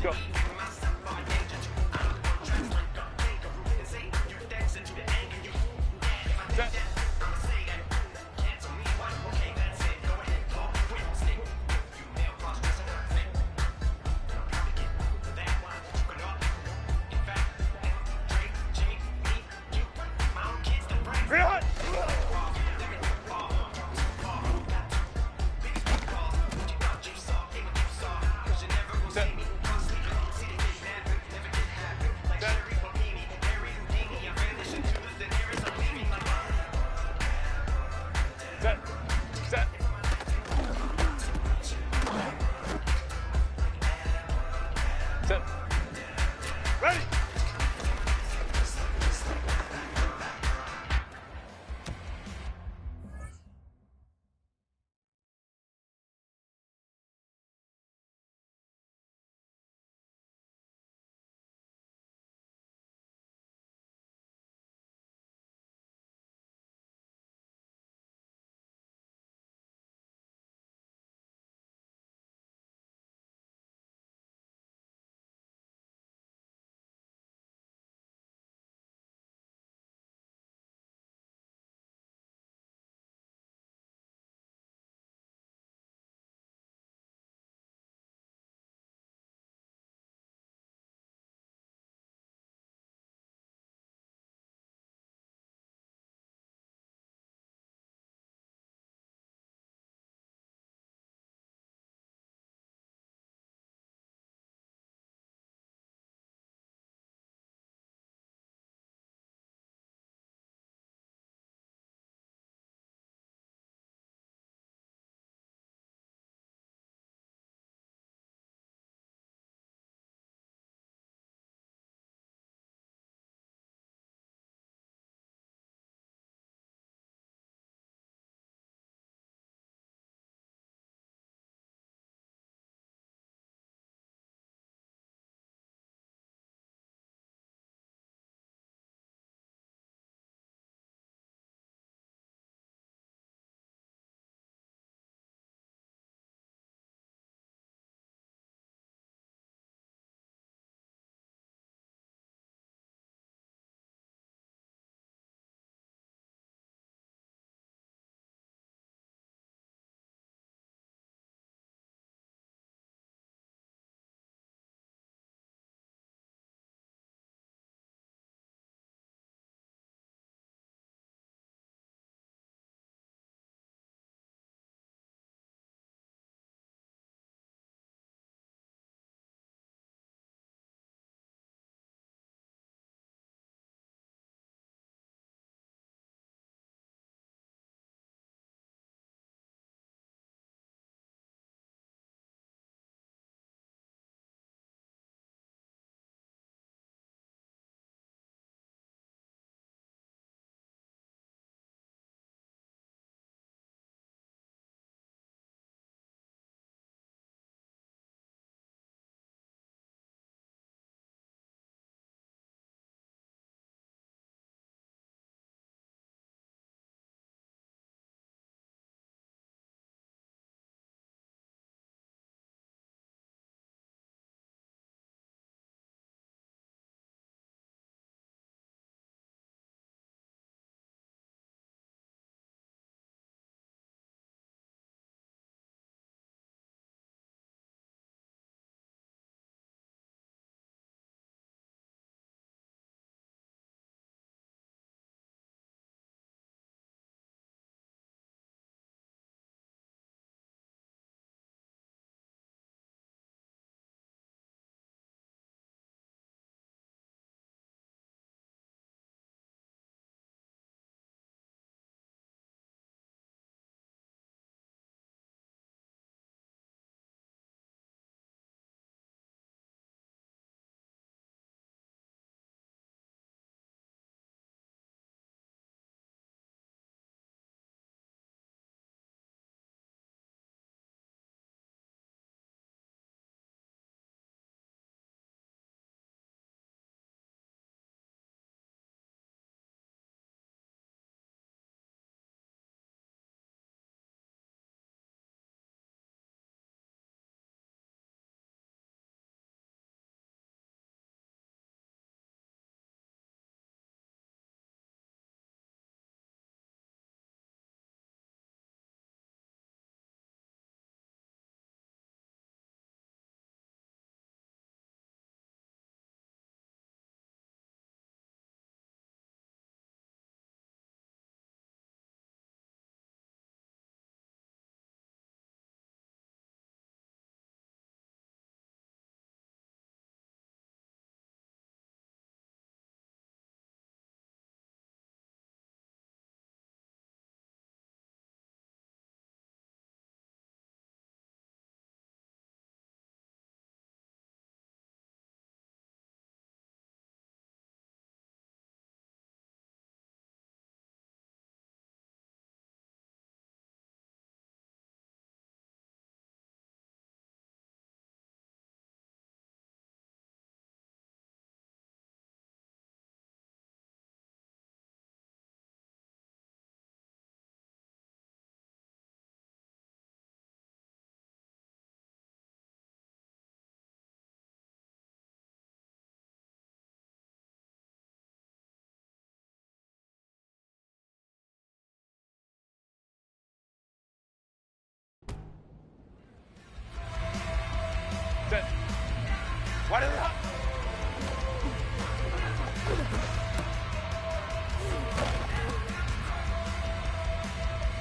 go. Set. Real it.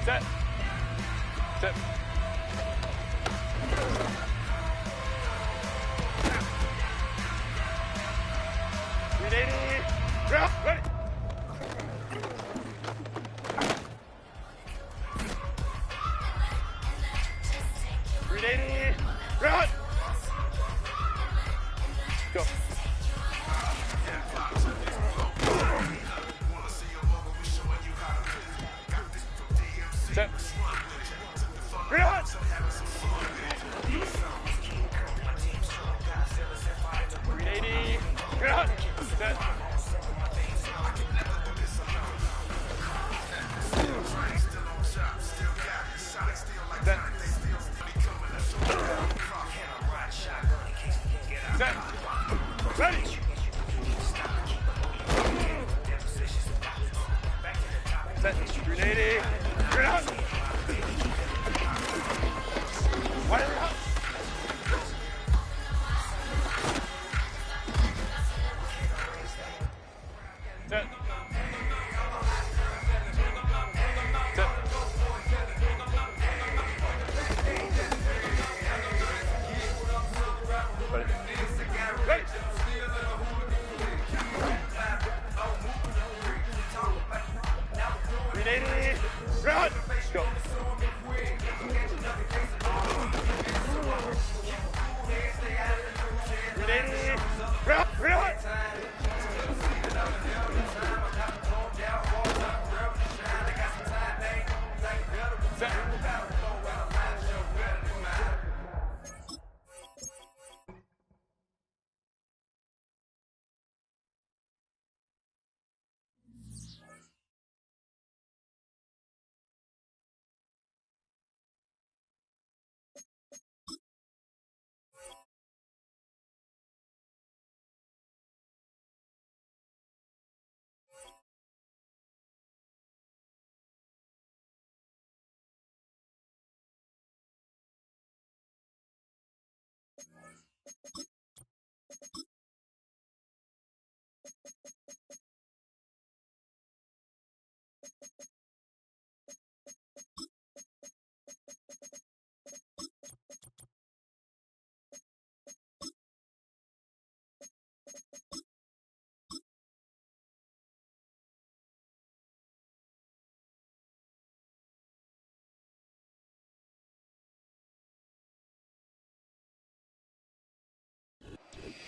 Set. Set. Ready. Ready. Ready. Run. Go. Set. Run. Ready. Run. Set. Set. Set. Ready. Set. Ready. Run. What is it? Set. Set. Ready. Ready. Ready. Run. Go. Ready. Run. Run. Set.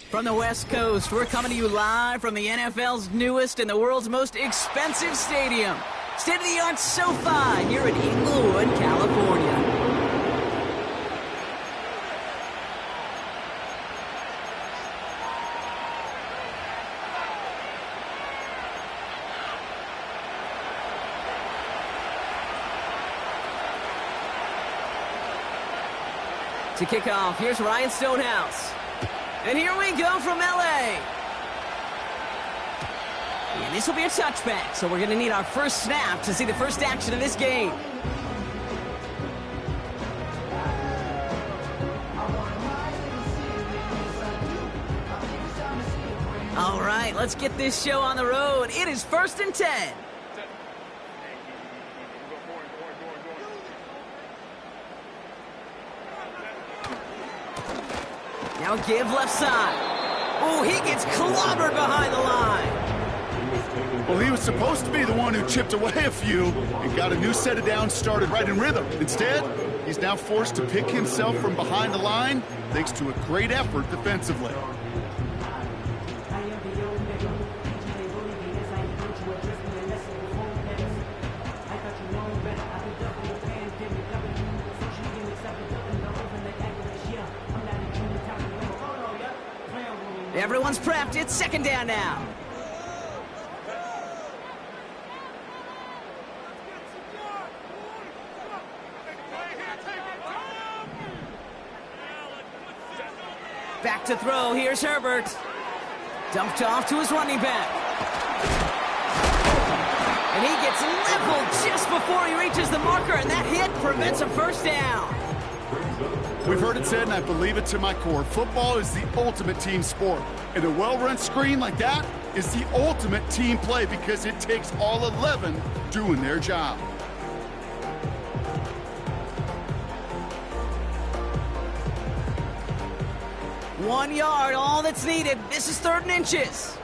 From the West Coast, we're coming to you live from the NFL's newest and the world's most expensive stadium. State-of-the-art SoFi here in Inglewood, California. To kick off, here's Ryan Stonehouse. And here we go from LA. And this will be a touchback, so we're going to need our first snap to see the first action of this game. All right, let's get this show on the road. It is 1st and 10. Now give left side. Oh, he gets clobbered behind the line. Well, he was supposed to be the one who chipped away a few and got a new set of downs started right in rhythm. Instead, he's now forced to pick himself from behind the line thanks to a great effort defensively. Everyone's prepped. It's 2nd down now. Back to throw. Here's Herbert. Dumped off to his running back. And he gets leveled just before he reaches the marker, and that hit prevents a first down. We've heard it said, and I believe it to my core. Football is the ultimate team sport. And a well-run screen like that is the ultimate team play because it takes all 11 doing their job. One yard, all that's needed. This is 3rd and inches.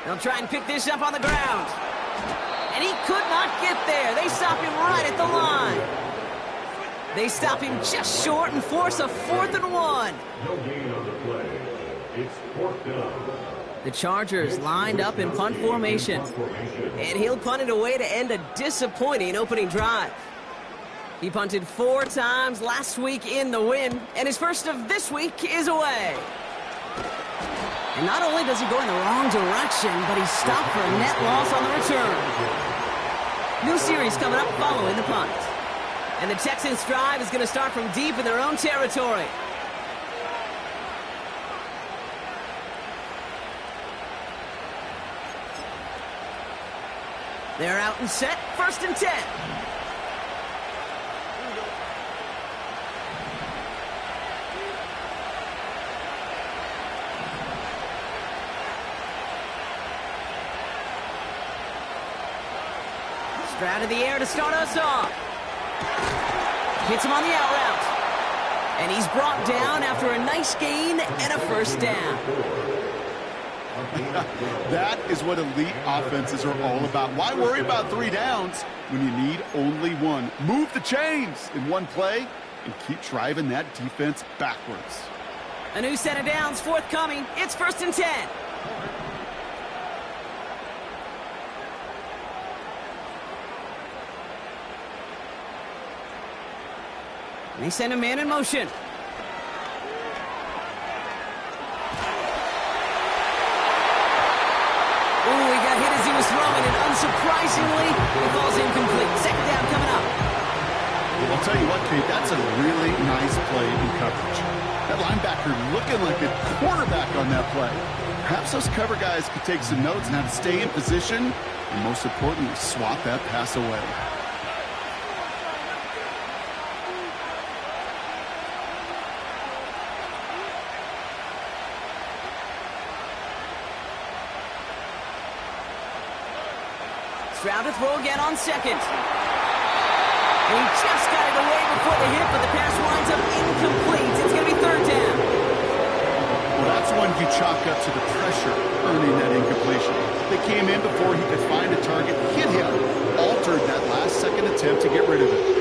They'll try and pick this up on the ground. And he could not get there. They stop him right at the line. They stop him just short and force a 4th and 1. No gain on the play. It's 4th down. The Chargers lined up in punt formation. And he'll punt it away to end a disappointing opening drive. He punted 4 times last week in the win, and his first of this week is away. And not only does he go in the wrong direction, but he's stopped for a net loss on the return. New series coming up following the punt. And the Texans' drive is going to start from deep in their own territory. They're out and set, 1st and 10. Stroud in the air to start us off. Hits him on the out route. And he's brought down after a nice gain and a 1st down. That is what elite offenses are all about. Why worry about 3 downs when you need only 1? Move the chains in one play and keep driving that defense backwards. A new set of downs forthcoming. It's 1st and 10. They send a man in motion. Ooh, he got hit as he was throwing, and unsurprisingly, it falls incomplete. 2nd down coming up. Well, I'll tell you what, Kate, that's a really nice play in coverage. That linebacker looking like a quarterback on that play. Perhaps those cover guys could take some notes on how to stay in position, and most importantly, swat that pass away. Stroud to throw again on 2nd. And he just got it away before the hit, but the pass winds up incomplete. It's going to be 3rd down. Well, that's one you chalk up to the pressure earning that incompletion. They came in before he could find a target, hit him, altered that last-second attempt to get rid of it.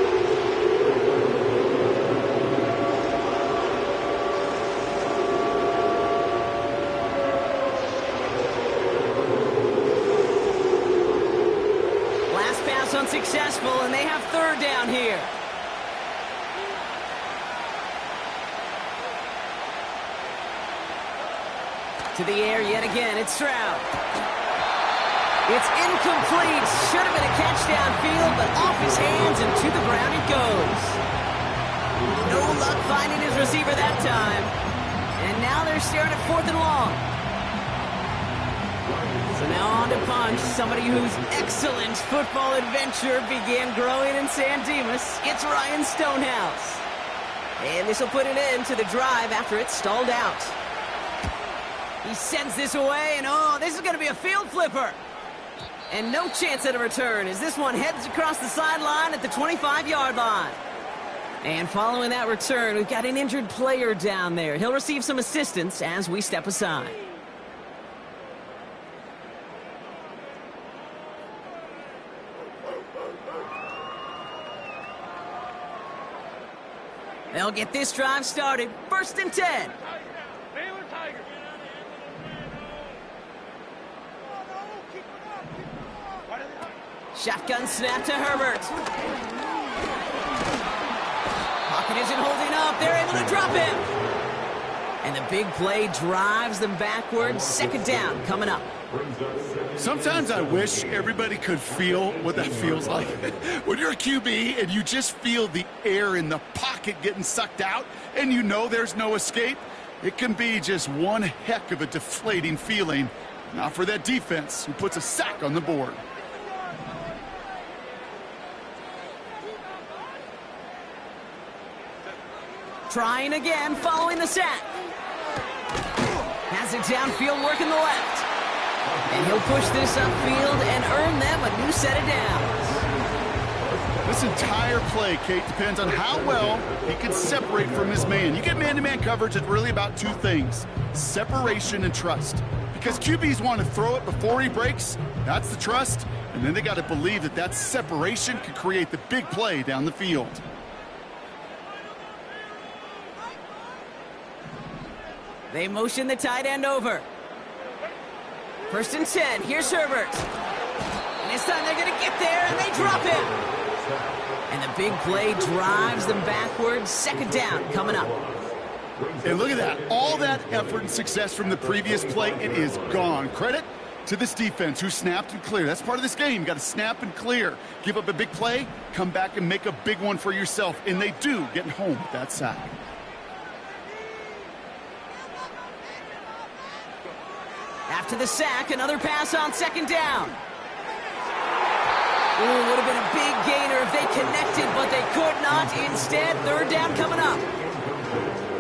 Unsuccessful, and they have 3rd down here. To the air yet again, it's Stroud. It's incomplete. Should have been a catch downfield, but off his hands and to the ground it goes. No luck finding his receiver that time. And now they're staring at 4th and long. So now on to punch, somebody whose excellent football adventure began growing in San Dimas. It's Ryan Stonehouse. And this will put an end to the drive after it's stalled out. He sends this away, and oh, this is going to be a field flipper. And no chance at a return as this one heads across the sideline at the 25-yard line. And following that return, we've got an injured player down there. He'll receive some assistance as we step aside. They'll get this drive started. 1st and 10. Shotgun snap to Herbert. Pocket isn't holding up. They're able to drop him. And the big play drives them backwards. 2nd down coming up. Sometimes I wish everybody could feel what that feels like. When you're a QB and you just feel the air in the pocket getting sucked out and you know there's no escape, it can be just one heck of a deflating feeling. Not for that defense who puts a sack on the board. Trying again, following the sack. Has it downfield, working the left. And he'll push this upfield and earn them a new set of downs. This entire play, Kate, depends on how well he can separate from his man. You get man-to-man coverage, it's really about two things: separation and trust. Because QBs want to throw it before he breaks, that's the trust, and then they got to believe that that separation can create the big play down the field. They motion the tight end over. 1st and 10, here's Herbert. And this time they're going to get there, and they drop him. And the big play drives them backwards. 2nd down coming up. And look at that. All that effort and success from the previous play, it is gone. Credit to this defense who snapped and cleared. That's part of this game. You got to snap and clear. Give up a big play, come back and make a big one for yourself. And they do, getting home with that sack. After the sack, another pass on 2nd down. Ooh, would have been a big gainer if they connected, but they could not. Instead, 3rd down coming up.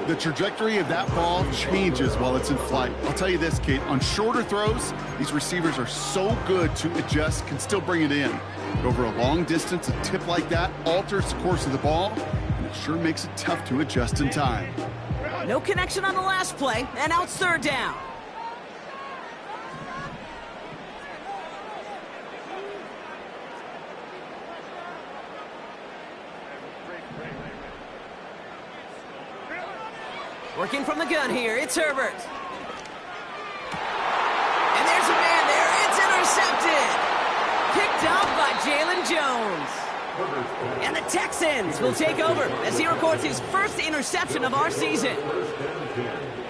The trajectory of that ball changes while it's in flight. I'll tell you this, Kate, on shorter throws, these receivers are so good to adjust, can still bring it in. But over a long distance, a tip like that alters the course of the ball, and it sure makes it tough to adjust in time. No connection on the last play, and now it's 3rd down. Working from the gun here, it's Herbert. And there's a man there, it's intercepted. Picked up by Jalen Jones. And the Texans will take over as he records his first interception of our season.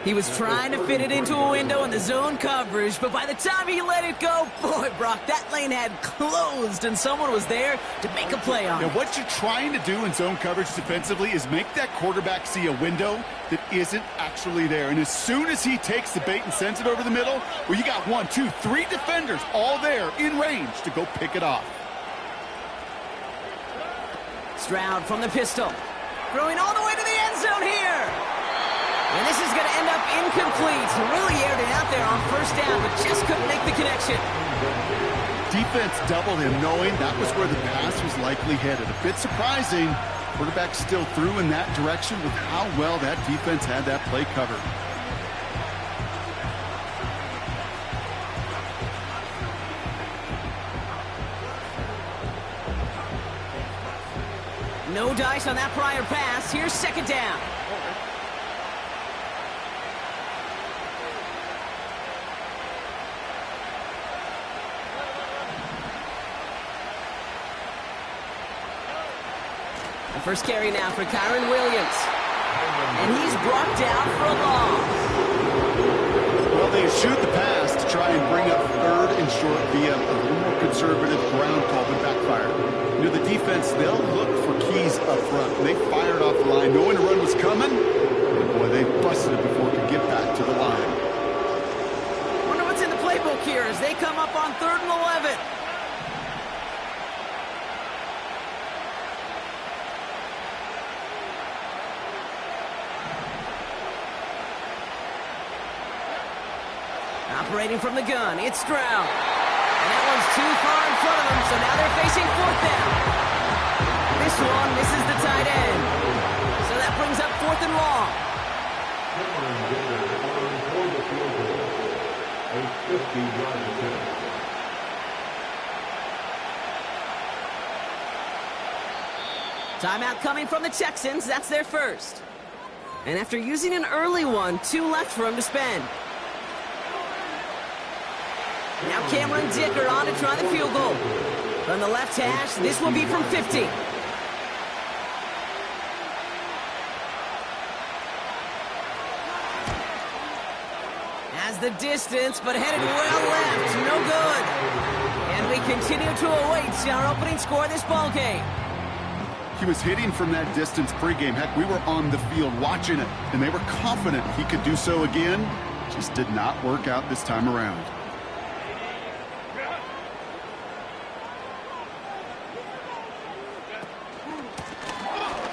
He was trying to fit it into a window in the zone coverage, but by the time he let it go, boy, Brock, that lane had closed and someone was there to make a play on it. Now, what you're trying to do in zone coverage defensively is make that quarterback see a window that isn't actually there. And as soon as he takes the bait and sends it over the middle, well, you got 1, 2, 3 defenders all there in range to go pick it off. Stroud from the pistol. Throwing all the way to the end zone here. And this is going to end up incomplete. Really aired it out there on 1st down, but just couldn't make the connection. Defense doubled him, knowing that was where the pass was likely headed. A bit surprising. Quarterback still threw in that direction with how well that defense had that play covered. No dice on that prior pass. Here's 2nd down. The first carry now for Kyron Williams. And he's brought down for a loss. Well, they shoot the pass to try and bring up 3rd and short via a little more conservative ground call, but backfired. You know, the defense, they'll look for keys up front. They fired off the line, knowing the run was coming. And boy, they busted it before it could get back to the line. Wonder what's in the playbook here as they come up on 3rd and 11. Operating from the gun, it's Stroud. And that one's too far in front of them, so now they're facing 4th down. This one misses the tight end. So that brings up 4th and long. Timeout coming from the Texans, that's their first. And after using an early one, 2 left for them to spend. Now Cameron Dicker on to try the field goal. From the left hash, this will be from 50. Has the distance, but headed well left. No good. And we continue to await our opening score of this ball game. He was hitting from that distance pregame. Heck, we were on the field watching it, and they were confident he could do so again. Just did not work out this time around.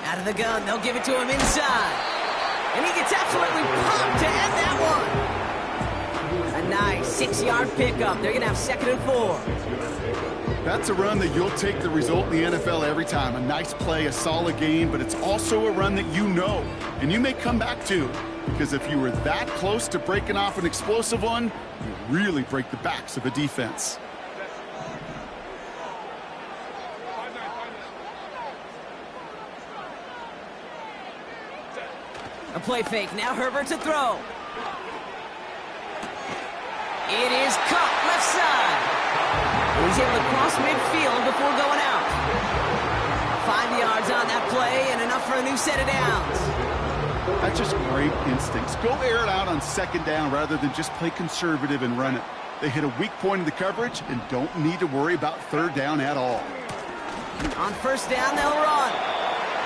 Out of the gun, they'll give it to him inside. And he gets absolutely pumped to end that one. A nice 6-yard pickup. They're going to have 2nd and 4. That's a run that you'll take the result in the NFL every time. A nice play, a solid game, but it's also a run that you know, and you may come back to. Because if you were that close to breaking off an explosive one, you really break the backs of a defense. A play fake. Now Herbert to throw. It is caught left side. He's able to cross midfield before going out. 5 yards on that play and enough for a new set of downs. That's just great instincts. Go air it out on 2nd down rather than just play conservative and run it. They hit a weak point in the coverage and don't need to worry about 3rd down at all. On 1st down, they'll run.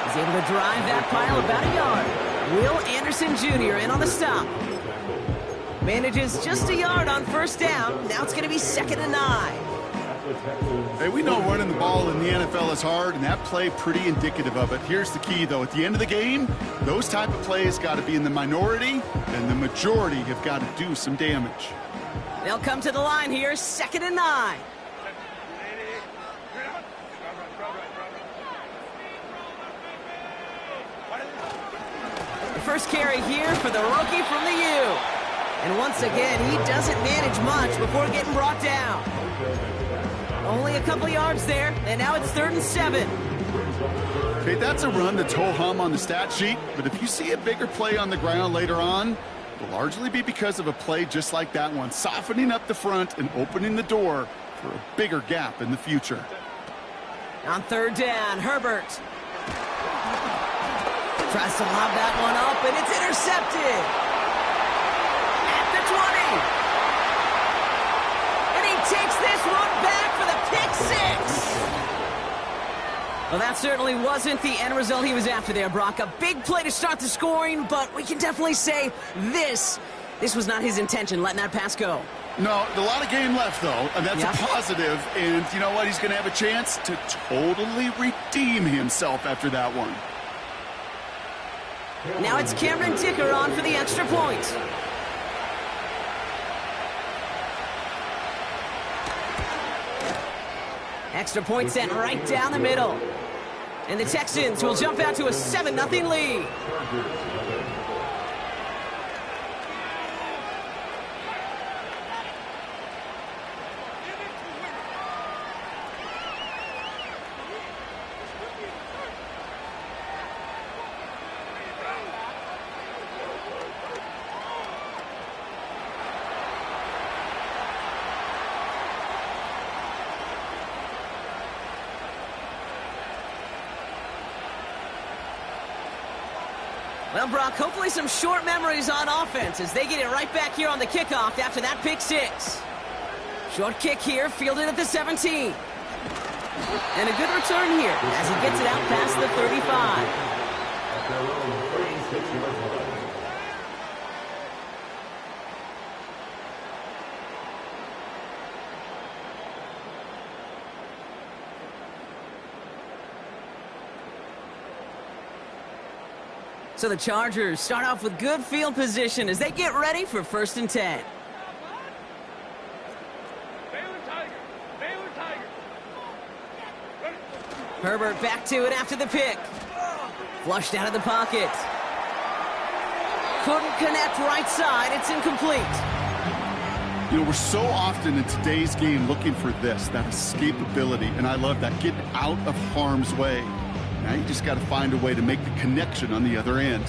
He's able to drive that pile about a yard. Will Anderson Jr. in on the stop. Manages just a yard on 1st down. Now it's going to be 2nd and 9. Hey, we know running the ball in the NFL is hard, and that play pretty indicative of it. Here's the key, though. At the end of the game, those type of plays got to be in the minority, and the majority have got to do some damage. They'll come to the line here, 2nd and 9. The first carry here for the rookie from the U. And once again, he doesn't manage much before getting brought down. Only a couple yards there, and now it's 3rd and 7. Okay, that's a run that's ho-hum on the stat sheet, but if you see a bigger play on the ground later on, it'll largely be because of a play just like that one, softening up the front and opening the door for a bigger gap in the future. On 3rd down, Herbert tries to lob that one up, and it's intercepted. At the 20. And he takes this one back for the pick 6. Well, that certainly wasn't the end result he was after there, Brock. A big play to start the scoring, but we can definitely say this was not his intention, letting that pass go. No, a lot of game left, though, and that's a positive. And you know what? He's going to have a chance to totally redeem himself after that one. Now it's Cameron Dicker on for the extra point. Extra point sent right down the middle. And the Texans will jump out to a 7-0 lead. Well, Brock, hopefully some short memories on offense as they get it right back here on the kickoff after that pick 6. Short kick here, fielded at the 17. And a good return here as he gets it out past the 35. So the Chargers start off with good field position as they get ready for 1st and 10. Herbert back to it after the pick. Flushed out of the pocket. Couldn't connect right side. It's incomplete. You know, we're so often in today's game looking for this, that escapability, and I love that, getting out of harm's way. Now you just got to find a way to make the connection on the other end.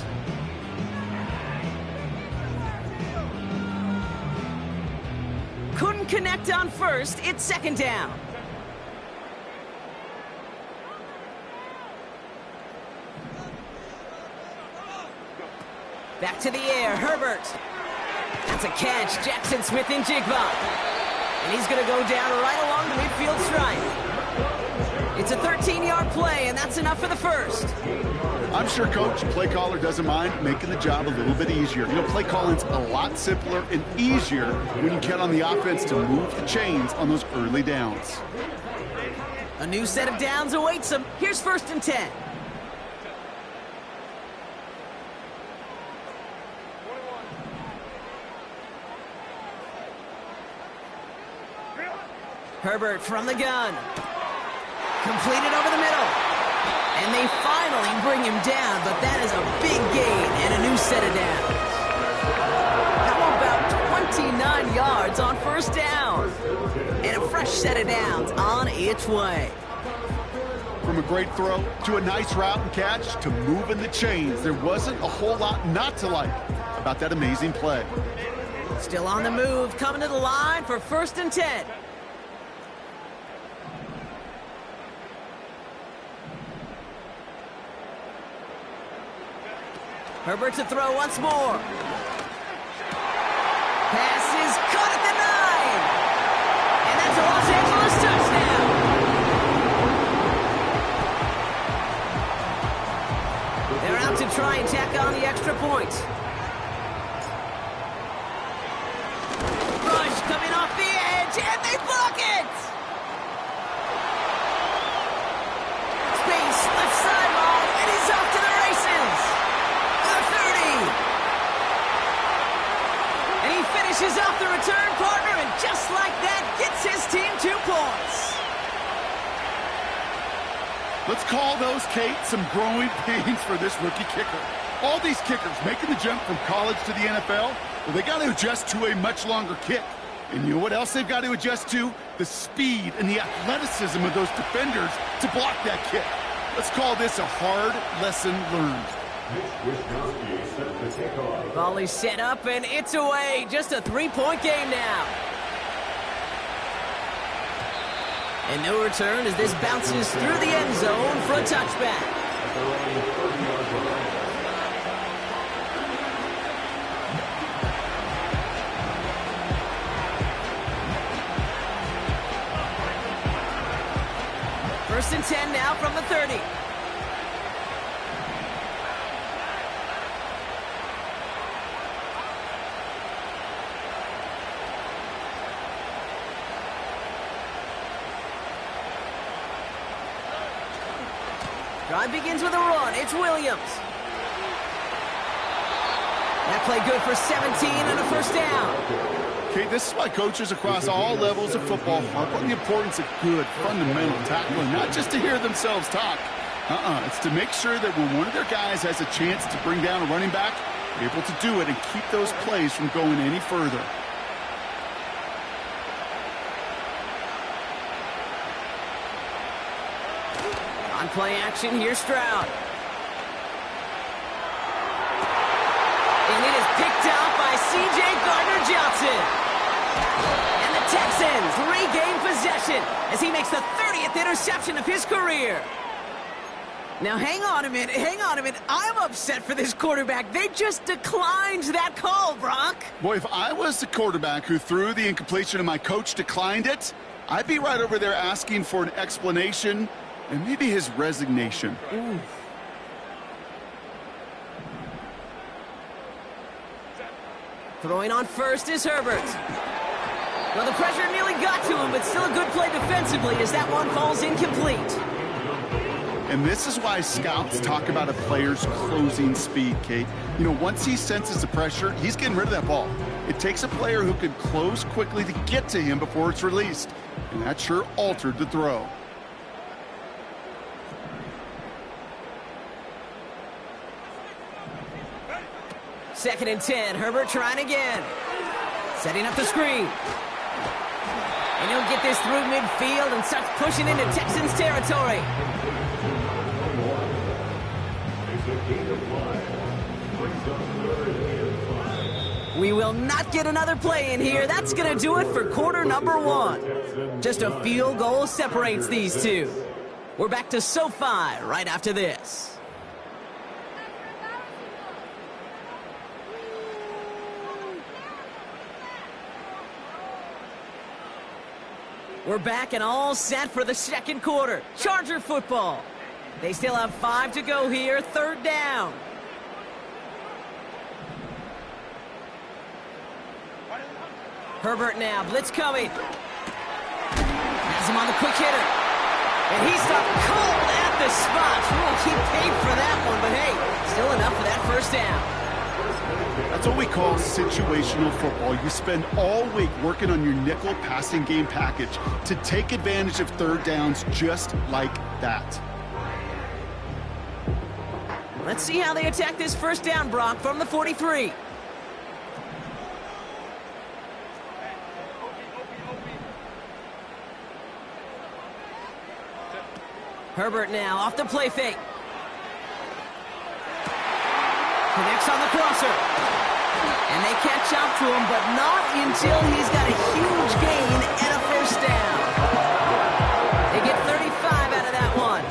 Couldn't connect on 1st. It's 2nd down. Back to the air, Herbert. That's a catch, Jackson Smith in Jigba. And he's going to go down right along the midfield stripe. It's a 13-yard play, and that's enough for the 1st. I'm sure Coach, play caller, doesn't mind making the job a little bit easier. You know, play calling's a lot simpler and easier when you count on the offense to move the chains on those early downs. A new set of downs awaits them. Here's 1st and 10. Herbert from the gun. Completed over the middle. And they finally bring him down, but that is a big gain and a new set of downs. How about 29 yards on first down? And a fresh set of downs on its way. From a great throw to a nice route and catch to moving the chains, there wasn't a whole lot not to like about that amazing play. Still on the move, coming to the line for 1st and 10. Herbert to throw once more. Pass is caught at the 9. And that's a Los Angeles touchdown. They're out to try and tack on the extra point. Rush coming off the edge, and they block it! Space, left sideline, and he's off to the races! The 30! And he finishes off the return partner, and just like that, gets his team 2 points. Let's call those, Kate, some growing pains for this rookie kicker. All these kickers making the jump from college to the NFL, well, they got to adjust to a much longer kick. And you know what else they've got to adjust to? The speed and the athleticism of those defenders to block that kick. Let's call this a hard lesson learned. Volley set up, and it's away. Just a 3-point game now. And no return as this bounces through the end zone for a touchback. First and 10 now from the 30. Drive begins with a run. It's Williams. That play good for 17 and a first down. Okay, this is why coaches across all levels of football harp on the importance of good, fundamental tackling, not just to hear themselves talk. It's to make sure that when one of their guys has a chance to bring down a running back, they're able to do it and keep those plays from going any further. On play action, here's Stroud. And it is picked out by C.J. Gardner-Johnson. And the Texans regain possession as he makes the 30th interception of his career. Now, hang on a minute. I'm upset for this quarterback. They just declined that call, Brock. Boy, if I was the quarterback who threw the incompletion and my coach declined it, I'd be right over there asking for an explanation and maybe his resignation. Ooh. Throwing on first is Herbert. Well, the pressure nearly got to him, but still a good play defensively as that one falls incomplete. And this is why scouts talk about a player's closing speed, Kate. You know, once he senses the pressure, he's getting rid of that ball. It takes a player who can close quickly to get to him before it's released. And that sure altered the throw. Second and 10, Herbert trying again. Setting up the screen. And he'll get this through midfield and starts pushing into Texans territory. We will not get another play in here. That's going to do it for quarter number 1. Just a field goal separates these two. We're back to SoFi right after this. We're back and all set for the second quarter. Charger football. They still have 5 to go here. Third down. Herbert now. Blitz coming. Has him on the quick hitter. And he stopped cold at the spot. He paid for that one, but hey, still enough for that first down. That's what we call situational football. You spend all week working on your nickel passing game package to take advantage of third downs just like that. Let's see how they attack this first down, Brock, from the 43. Herbert now off the play fake. Connects on the crosser. And they catch up to him, but not until he's got a huge gain and a first down. They get 35 out of that one.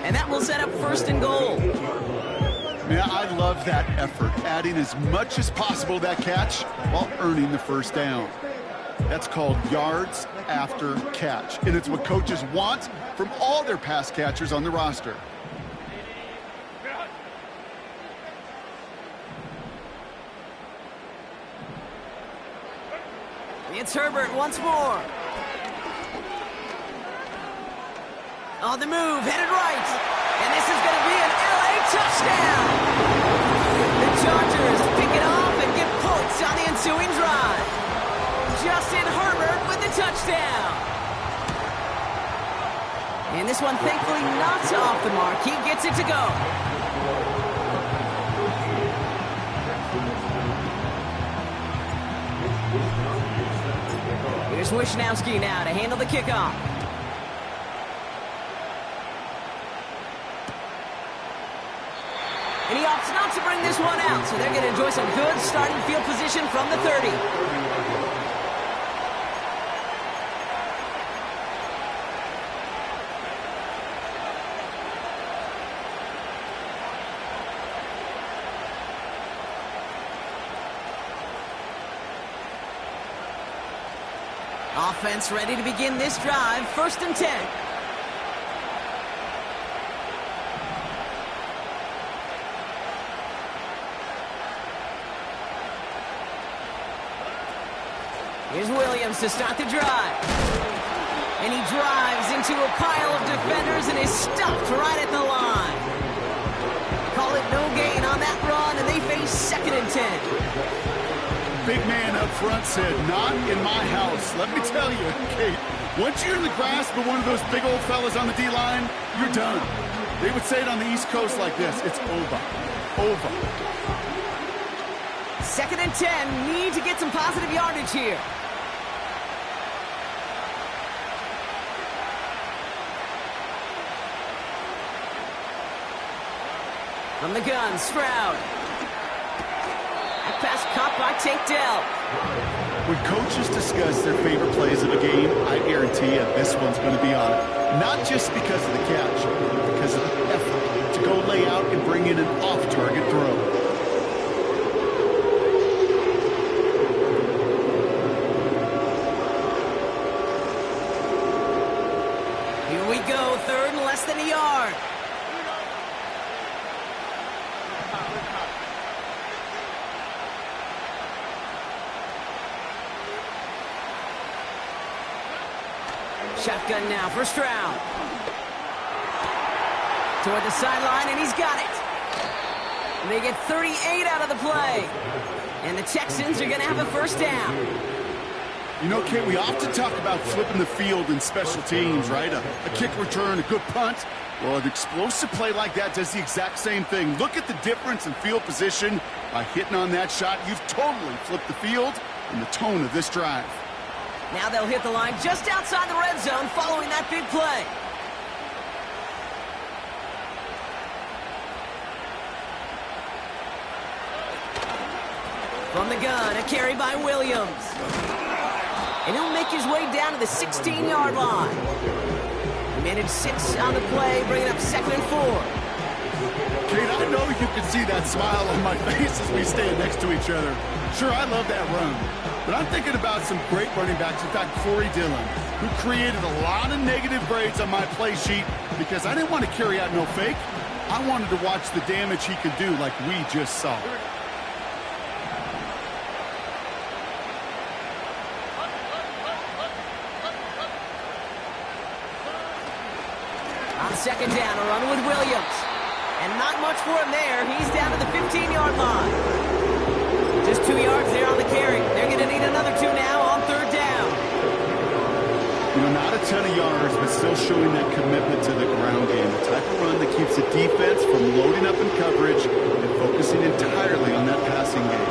And that will set up first and goal. Yeah, I love that effort, adding as much as possible to that catch while earning the first down. That's called yards after catch, and it's what coaches want from all their pass catchers on the roster. It's Herbert once more. On the move, headed right. And this is going to be an LA touchdown. The Chargers pick it off and get points on the ensuing drive. Justin Herbert with the touchdown. And this one thankfully not off the mark. He gets it to go. Here's Wishnowski now to handle the kickoff. And he opts not to bring this one out, so they're going to enjoy some good starting field position from the 30. Offense ready to begin this drive, 1st and 10. Here's Williams to start the drive. And he drives into a pile of defenders and is stopped right at the line. Call it no gain on that run, and they face 2nd and 10. Big man up front said, not in my house. Let me tell you, Kate, once you're in the grasp of one of those big old fellas on the D-line, you're done. They would say it on the East Coast like this, it's over. Over. 2nd and 10, need to get some positive yardage here. From the gun, Stroud. Pass caught by Tank Dell. When coaches discuss their favorite plays of a game, I guarantee you this one's going to be on it. Not just because of the catch, but because of the effort to go lay out and bring in an off-target throw. Here we go, 3rd and less than a yard. Shotgun now for Stroud. Toward the sideline, and he's got it. And they get 38 out of the play. And the Texans are going to have a first down. You know, Kate, we often talk about flipping the field in special teams, right? A kick return, a good punt. Well, an explosive play like that does the exact same thing. Look at the difference in field position. By hitting on that shot, you've totally flipped the field and the tone of this drive. Now they'll hit the line just outside the red zone following that big play. From the gun, a carry by Williams. And he'll make his way down to the 16-yard line. Managed 6 on the play, bringing up 2nd and 4. Kate, I know you can see that smile on my face as we stand next to each other. Sure, I love that run. But I'm thinking about some great running backs. In fact, Corey Dillon, who created a lot of negative grades on my play sheet because I didn't want to carry out no fake. I wanted to watch the damage he could do like we just saw. On 2nd down, a run with Williams. And not much for him there. He's down to the 15-yard line. Just 2 yards there on the carry. They're going to need another 2 now on third down. You know, not a ton of yards, but still showing that commitment to the ground game. The type of run that keeps the defense from loading up in coverage and focusing entirely on that passing game.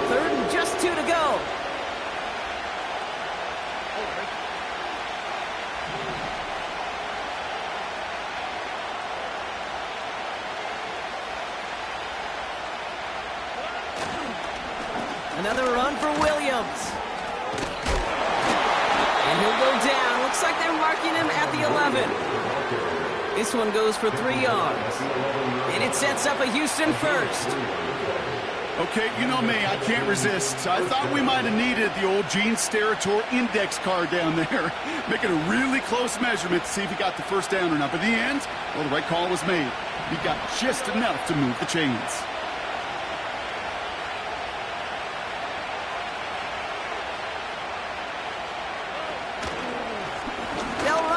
Third and just 2 to go. Another run for Williams. And he'll go down. Looks like they're marking him at the 11. This one goes for 3 yards. And it sets up a Houston first. Okay, you know me, I can't resist. I thought we might have needed the old Gene Steratore index card down there. Making a really close measurement to see if he got the first down or not. But in the end, well, the right call was made. He got just enough to move the chains.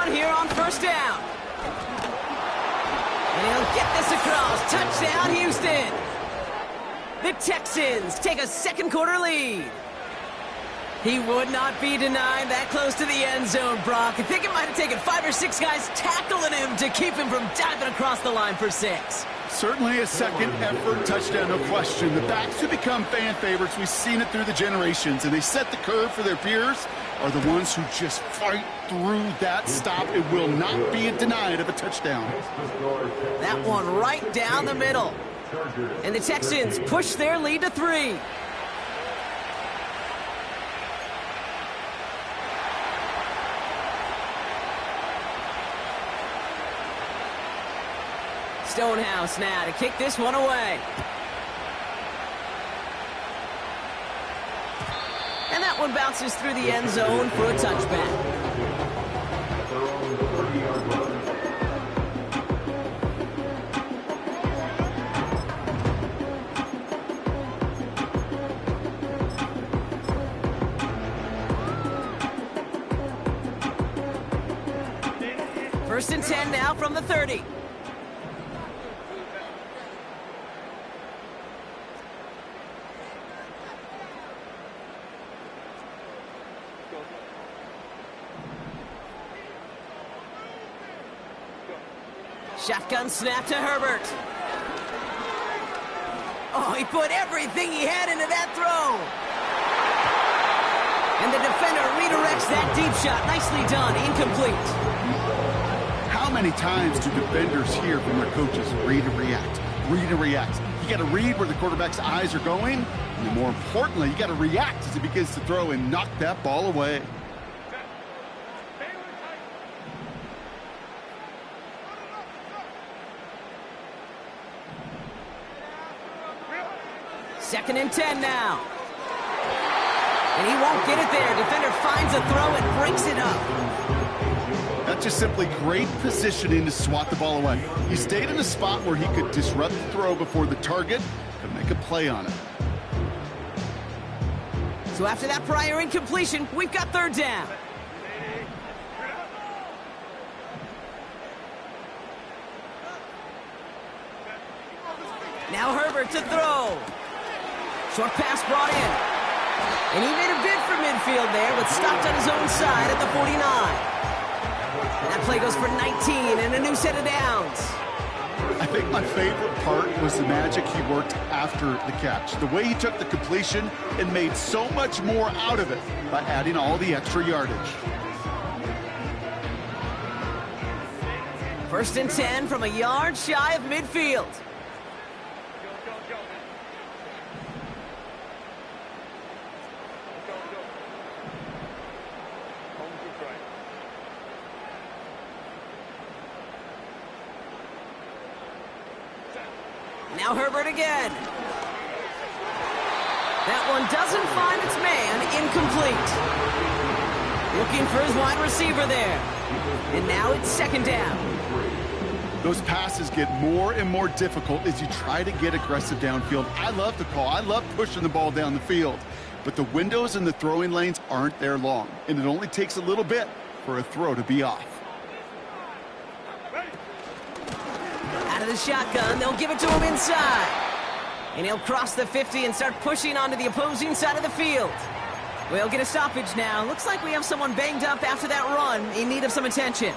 Here on first down. And he'll get this across. Touchdown, Houston. The Texans take a second quarter lead. He would not be denied that close to the end zone, Brock. I think it might have taken 5 or 6 guys tackling him to keep him from diving across the line for 6. Certainly a second effort touchdown, no question. The backs who become fan favorites, we've seen it through the generations, and they set the curve for their peers, are the ones who just fight through that stop. It will not be denied of a touchdown. That one right down the middle. And the Texans push their lead to 3. Stonehouse now to kick this one away. And that one bounces through the end zone for a touchback. First and 10 now from the 30. Shotgun snap to Herbert. Oh, he put everything he had into that throw. And the defender redirects that deep shot. Nicely done. Incomplete. How many times do defenders hear from their coaches, read and react, read and react? You got to read where the quarterback's eyes are going, and more importantly, you got to react as he begins to throw and knock that ball away. Second and 10 now. And he won't get it there. Defender finds a throw and breaks it up. That's just simply great positioning to swat the ball away. He stayed in a spot where he could disrupt the throw before the target could make a play on it. So after that prior incompletion, we've got third down. Now Herbert to throw. Short pass brought in. And he made a bid for midfield there, but stopped on his own side at the 49. And that play goes for 19 and a new set of downs. I think my favorite part was the magic he worked after the catch. The way he took the completion and made so much more out of it by adding all the extra yardage. First and 10 from a yard shy of midfield. Now Herbert again. That one doesn't find its man. Incomplete. Looking for his wide receiver there. And now it's second down. Those passes get more and more difficult as you try to get aggressive downfield. I love the call. I love pushing the ball down the field. But the windows in the throwing lanes aren't there long. And it only takes a little bit for a throw to be off. Out of the shotgun, they'll give it to him inside. And he'll cross the 50 and start pushing onto the opposing side of the field. We'll get a stoppage now. Looks like we have someone banged up after that run, in need of some attention.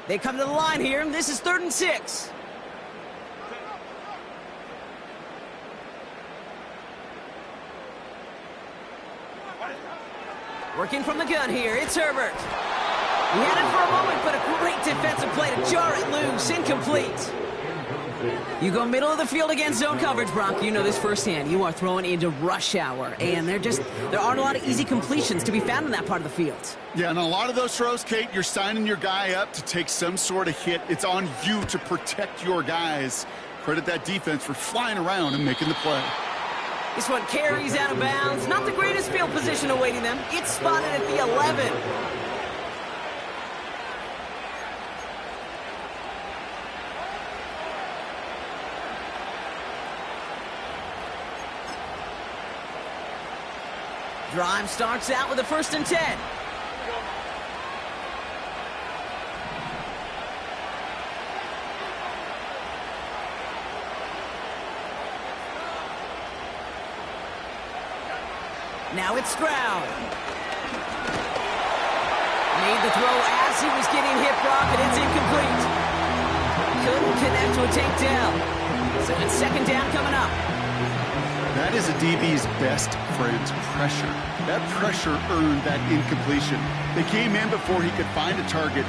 They come to the line here. This is 3rd and 6. Working from the gun here. It's Herbert. He had it for a moment, but a great defensive play to jar it loose. Incomplete. You go middle of the field against zone coverage, Brock. You know this firsthand. You are throwing into rush hour, and there aren't a lot of easy completions to be found in that part of the field. Yeah, and a lot of those throws, Kate, you're signing your guy up to take some sort of hit. It's on you to protect your guys. Credit that defense for flying around and making the play. This one carries out of bounds. Not the greatest field position awaiting them. It's spotted at the 11. Drive starts out with a 1st and 10. Now it's Stroud. Made the throw as he was getting hit, Brock, and it's incomplete. Couldn't connect to a takedown. So it's 2nd down coming up. That is a DB's best friend, pressure. That pressure earned that incompletion. They came in before he could find a target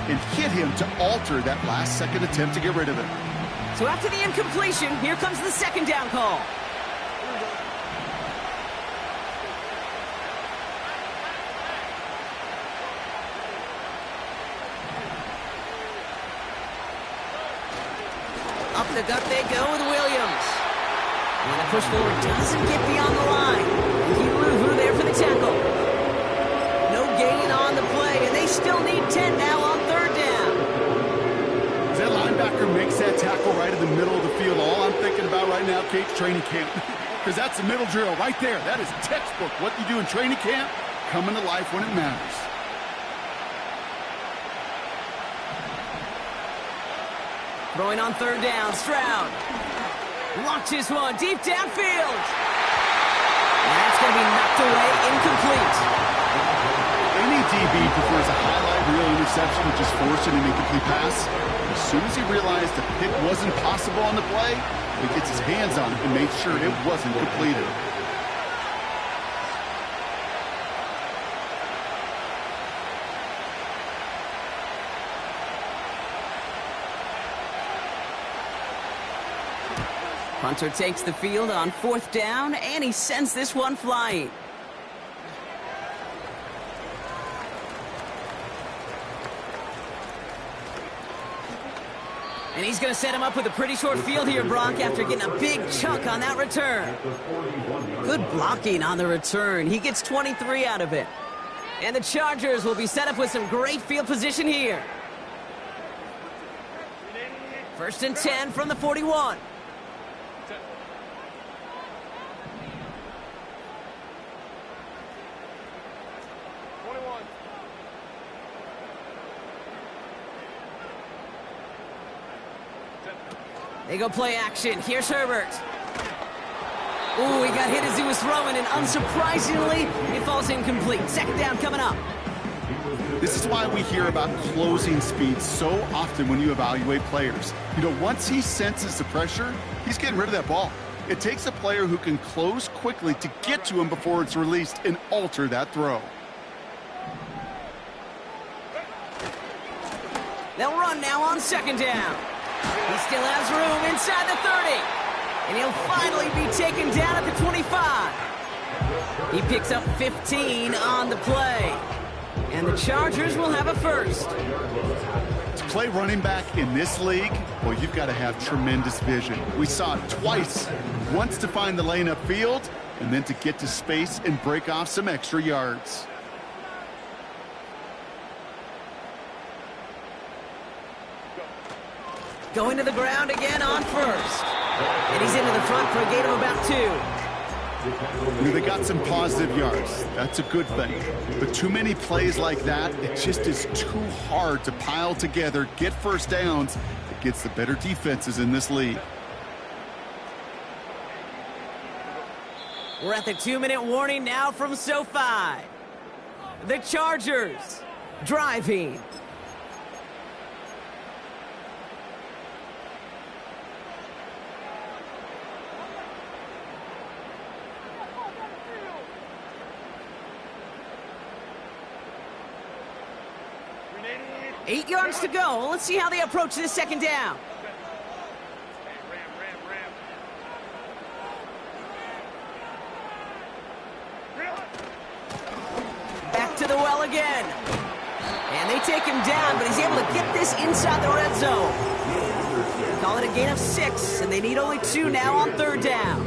and hit him to alter that last-second attempt to get rid of it. So after the incompletion, here comes the 2nd down call. Up the gut they go with Williams. And the push forward doesn't get beyond the line. Keeper there for the tackle. No gain on the play, and they still need 10 now on 3rd down. As that linebacker makes that tackle right in the middle of the field, all I'm thinking about right now, Kate's training camp. Because that's the middle drill right there. That is textbook. What you do in training camp, coming to life when it matters. Throwing on 3rd down, Stroud. Launches one deep downfield. That's going to be knocked away, incomplete. Any DB prefers a highlight reel interception to just forcing an incomplete pass. As soon as he realized the pick wasn't possible on the play, he gets his hands on it and makes sure it wasn't completed. Punter takes the field on 4th down, and he sends this one flying. And he's going to set him up with a pretty short field here, Brock, after getting a big chunk on that return. Good blocking on the return. He gets 23 out of it. And the Chargers will be set up with some great field position here. 1st and 10 from the 41. They go play action. Here's Herbert. Ooh, he got hit as he was throwing, and unsurprisingly, it falls incomplete. 2nd down coming up. This is why we hear about closing speed so often when you evaluate players. You know, once he senses the pressure, he's getting rid of that ball. It takes a player who can close quickly to get to him before it's released and alter that throw. They'll run now on 2nd down. He still has room inside the 30. And he'll finally be taken down at the 25. He picks up 15 on the play. And the Chargers will have a 1st. To play running back in this league, well, you've got to have tremendous vision. We saw it twice. Once to find the lane upfield, and then to get to space and break off some extra yards. Going to the ground again on 1st. And he's into the front for a gain of about 2. They got some positive yards. That's a good thing. But too many plays like that, it just is too hard to pile together, get first downs. It gets the better defenses in this league. We're at the 2-minute warning now from SoFi. The Chargers driving. Remaining. 8 yards to go. Let's see how they approach this second down. Back to the well again. And they take him down, but he's able to get this inside the red zone. Call it a gain of 6, and they need only 2 now on third down.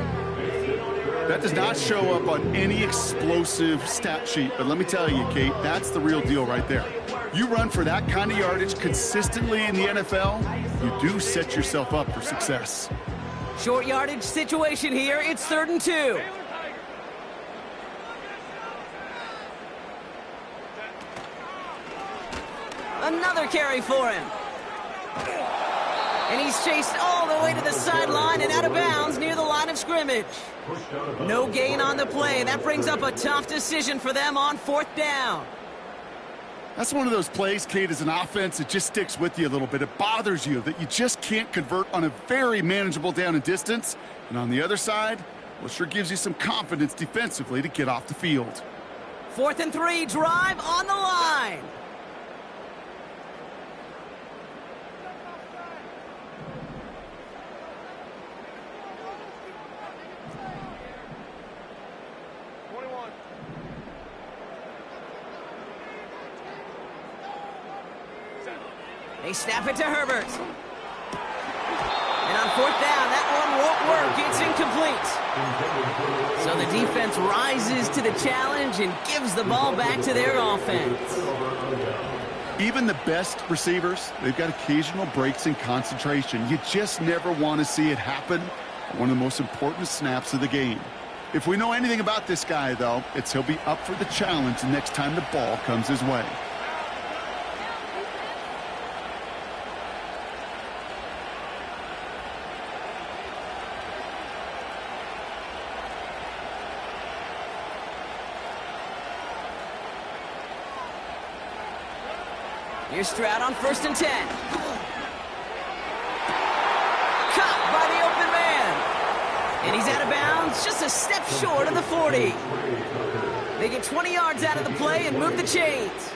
That does not show up on any explosive stat sheet, but let me tell you, Kate, that's the real deal right there. You run for that kind of yardage consistently in the NFL, you do set yourself up for success. Short yardage situation here. It's 3rd and 2. Another carry for him. And he's chased all the way to the sideline and out of bounds near the line of scrimmage. No gain on the play. That brings up a tough decision for them on 4th down. That's one of those plays, Kate, as an offense, it just sticks with you a little bit. It bothers you that you just can't convert on a very manageable down and distance. And on the other side, well, it sure gives you some confidence defensively to get off the field. 4th and 3, drive on the line. They snap it to Herbert. And on 4th down, that one won't work. It's incomplete. So the defense rises to the challenge and gives the ball back to their offense. Even the best receivers, they've got occasional breaks in concentration. You just never want to see it happen on one of the most important snaps of the game. If we know anything about this guy, though, it's he'll be up for the challenge the next time the ball comes his way. Here's Stroud on 1st and 10. Caught by the open man. And he's out of bounds, just a step short of the 40. They get 20 yards out of the play and move the chains.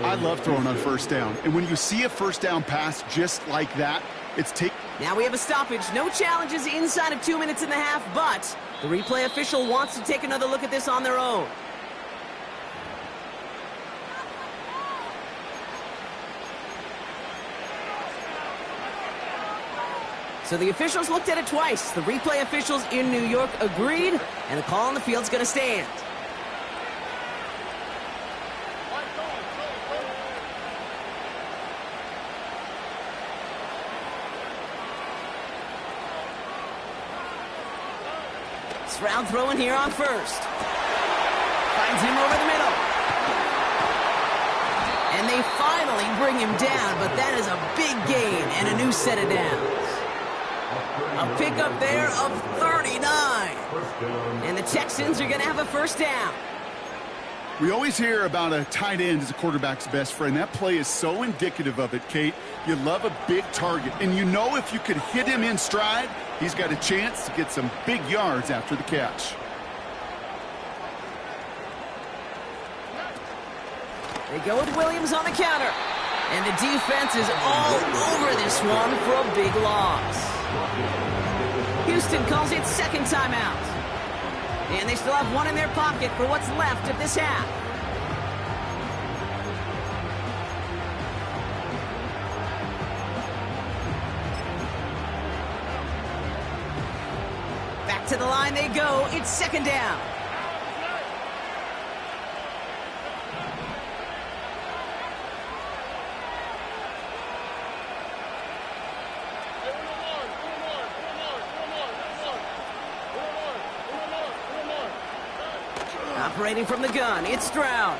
I love throwing on 1st down. And when you see a 1st down pass just like that, it's Now we have a stoppage. No challenges inside of 2 minutes and a half, but the replay official wants to take another look at this on their own. So the officials looked at it twice. The replay officials in New York agreed, and the call on the field's going to stand. Stroud throwing here on 1st. Finds him over the middle. And they finally bring him down, but that is a big gain and a new set of downs. A pickup there of 39. And the Texans are going to have a 1st down. We always hear about a tight end as a quarterback's best friend. That play is so indicative of it, Kate. You love a big target, and you know if you could hit him in stride, he's got a chance to get some big yards after the catch. They go with Williams on the counter. And the defense is all over this one for a big loss. Houston calls it 2nd timeout. And they still have one in their pocket for what's left of this half. Back to the line they go. It's 2nd down. Operating from the gun, it's Stroud.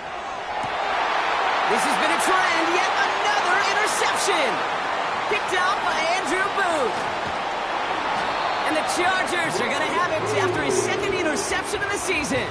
This has been a trend, yet another interception. Picked up by Andrew Booth. And the Chargers are going to have it after his second interception of the season.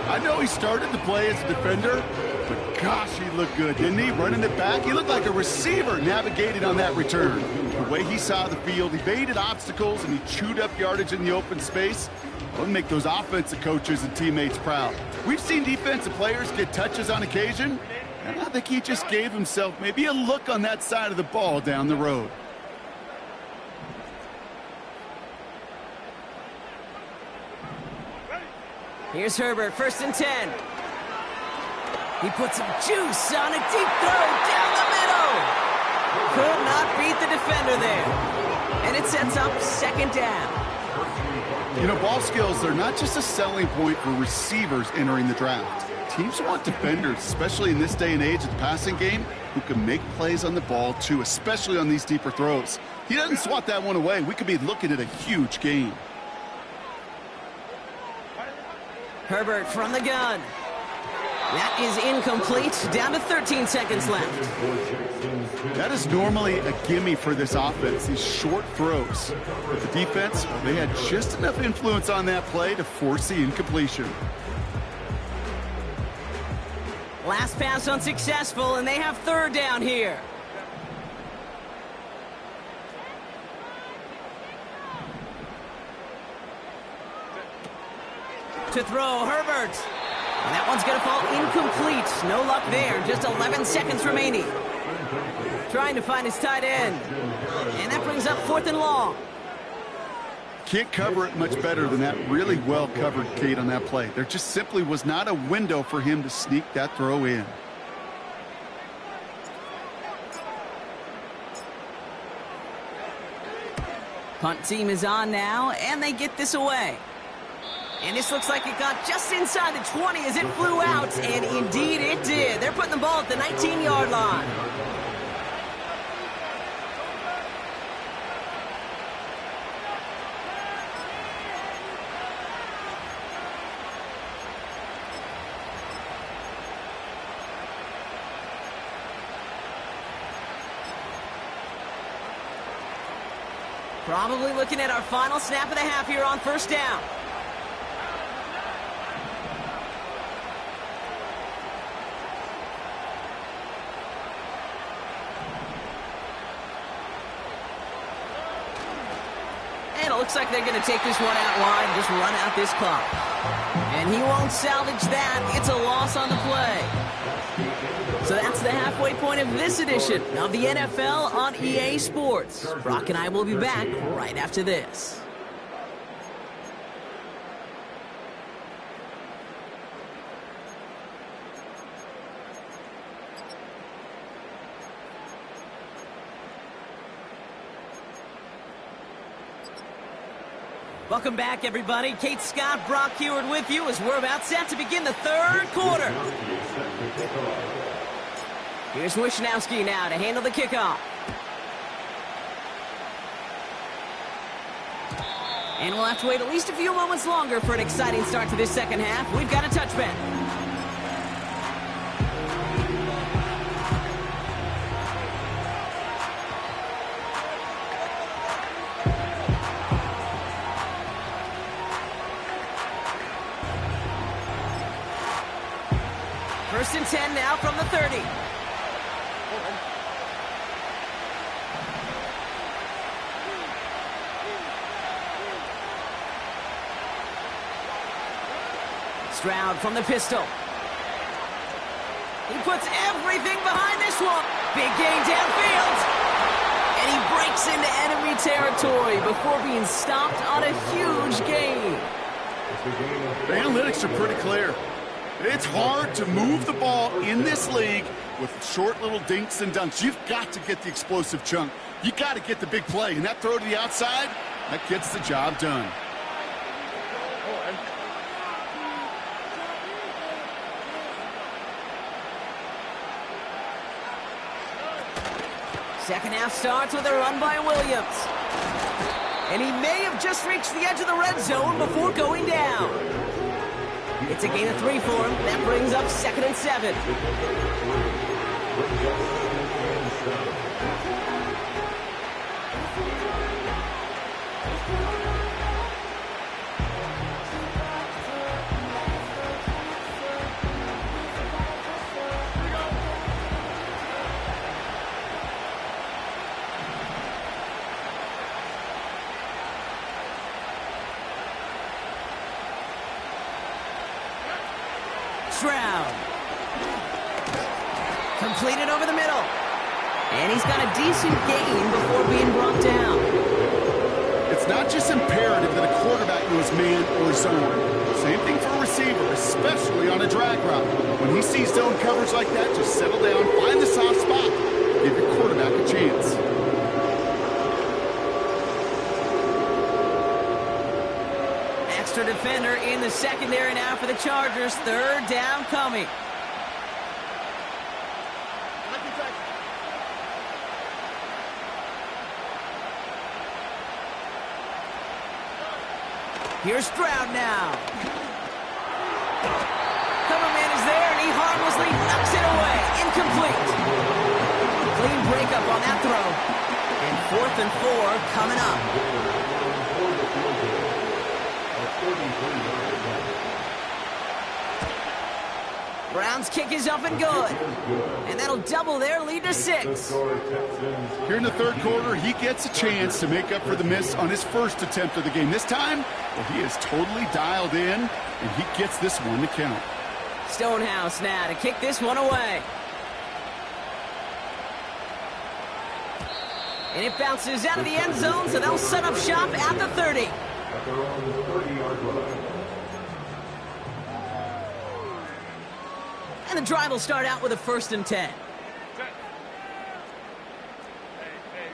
I know he started the play as a defender, but gosh, he looked good, didn't he? Running it back, he looked like a receiver navigating on that return. The way he saw the field, he baited obstacles and he chewed up yardage in the open space. That would make those offensive coaches and teammates proud. We've seen defensive players get touches on occasion, and I think he just gave himself maybe a look on that side of the ball down the road. Here's Herbert, 1st and 10. He puts some juice on a deep throw down the middle. Could not beat the defender there. And it sets up 2nd down. You know, ball skills, they're not just a selling point for receivers entering the draft. Teams want defenders, especially in this day and age of the passing game, who can make plays on the ball too, especially on these deeper throws. He doesn't swat that one away. We could be looking at a huge game. Herbert from the gun. That is incomplete. Down to 13 seconds left. That is normally a gimme for this offense, these short throws. But the defense, they had just enough influence on that play to force the incompletion. Last pass unsuccessful, and they have 3rd down here. To throw, Herbert. And that one's going to fall incomplete. No luck there. Just 11 seconds remaining. Trying to find his tight end. And that brings up 4th and long. Can't cover it much better than that really well covered Kate on that play. There just simply was not a window for him to sneak that throw in. Punt team is on now, and they get this away. And this looks like it got just inside the 20 as it flew out, and indeed it did. They're putting the ball at the 19-yard line. Probably looking at our final snap of the half here on 1st down. And it looks like they're going to take this one out wide and just run out this clock. And he won't salvage that. It's a loss on the play. So that's the halfway point of this edition of the NFL on EA Sports. Brock and I will be back right after this. Welcome back, everybody. Kate Scott, Brock Heward with you as we're about set to begin the 3rd quarter. Here's Wishnowski now to handle the kickoff. And we'll have to wait at least a few moments longer for an exciting start to this 2nd half. We've got a touchback. First and 10 now from the 30. Stroud from the pistol. He puts everything behind this one. Big gain downfield. And he breaks into enemy territory before being stopped on a huge gain. The analytics are pretty clear. It's hard to move the ball in this league with short little dinks and dunks. You've got to get the explosive chunk. You got to get the big play. And that throw to the outside, that gets the job done. Second half starts with a run by Williams. And he may have just reached the edge of the red zone before going down. It's a gain of 3 for him. That brings up 2nd and 7. Rzsl. Completed over the middle. And he's got a decent gain before being brought down. It's not just imperative that a quarterback knows man or zone. Same thing for a receiver, especially on a drag route. When he sees zone coverage like that, just settle down, find the soft spot, give your quarterback a chance. Extra defender in the secondary now for the Chargers. 3rd down coming. Here's Stroud now. Cover man is there, and he harmlessly knocks it away. Incomplete. Clean breakup on that throw. And 4th and 4 coming up. Browns kick is up and good. And that'll double their lead to 6. Here in the 3rd quarter, he gets a chance to make up for the miss on his first attempt of the game. This time, well, he is totally dialed in, and he gets this one to count. Stonehouse now to kick this one away. And it bounces out of the end zone, so they'll set up shop at the 30. At their own 30-yard line. And the drive will start out with a 1st and 10. Hey,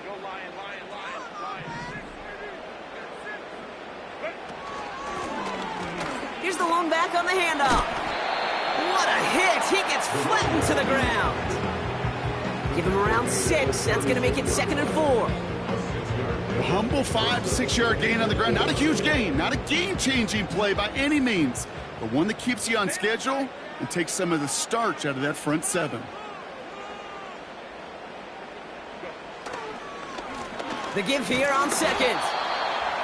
go Lion. Here's the lone back on the handoff. What a hit. He gets flattened to the ground. Give him around 6. That's going to make it 2nd and 4. Humble 5 to 6 yard gain on the ground. Not a huge gain, not a game-changing play by any means, but one that keeps you on schedule and takes some of the starch out of that front 7. The give here on 2nd.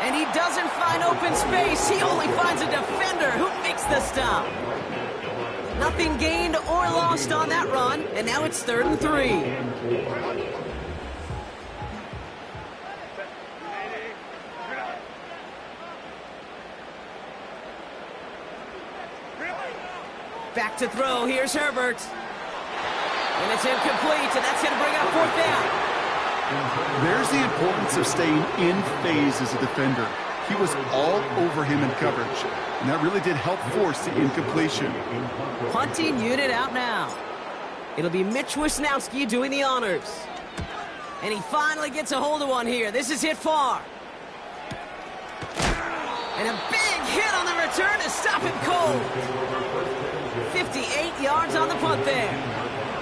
And he doesn't find open space. He only finds a defender who makes the stop. Nothing gained or lost on that run, and now it's 3rd and 3. Back to throw. Here's Herbert. And it's incomplete, and that's going to bring up 4th down. There's the importance of staying in phase as a defender. He was all over him in coverage, and that really did help force the incompletion. Punting unit out now. It'll be Mitch Wisnowski doing the honors. And he finally gets a hold of one here. This is hit far. And a big hit on the return to stop him cold. 58 yards on the punt there.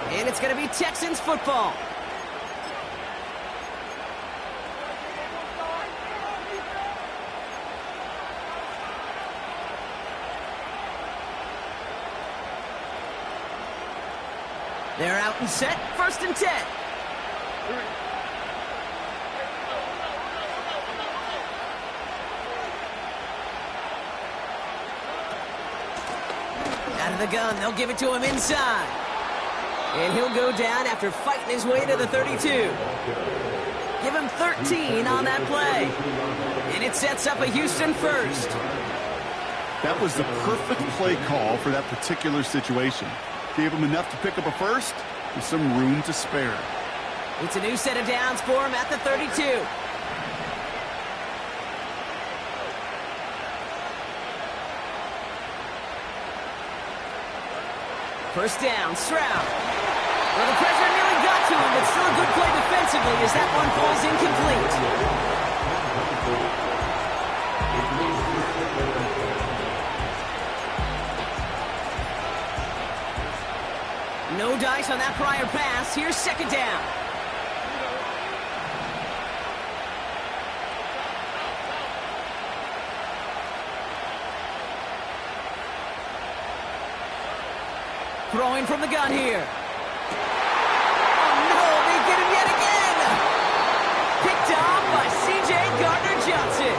And it's going to be Texans football. They're out and set. 1st and 10. Out of the gun. They'll give it to him inside. And he'll go down after fighting his way to the 32. Give him 13 on that play. And it sets up a Houston 1st. That was the perfect play call for that particular situation. Gave him enough to pick up a 1st with some room to spare. It's a new set of downs for him at the 32. First down, Stroud. Well, the pressure nearly got to him, but still a good play defensively as that one falls incomplete. No dice on that prior pass. Here's 2nd down. Throwing from the gun here. Oh, no, they get him yet again. Picked off by C.J. Gardner-Johnson.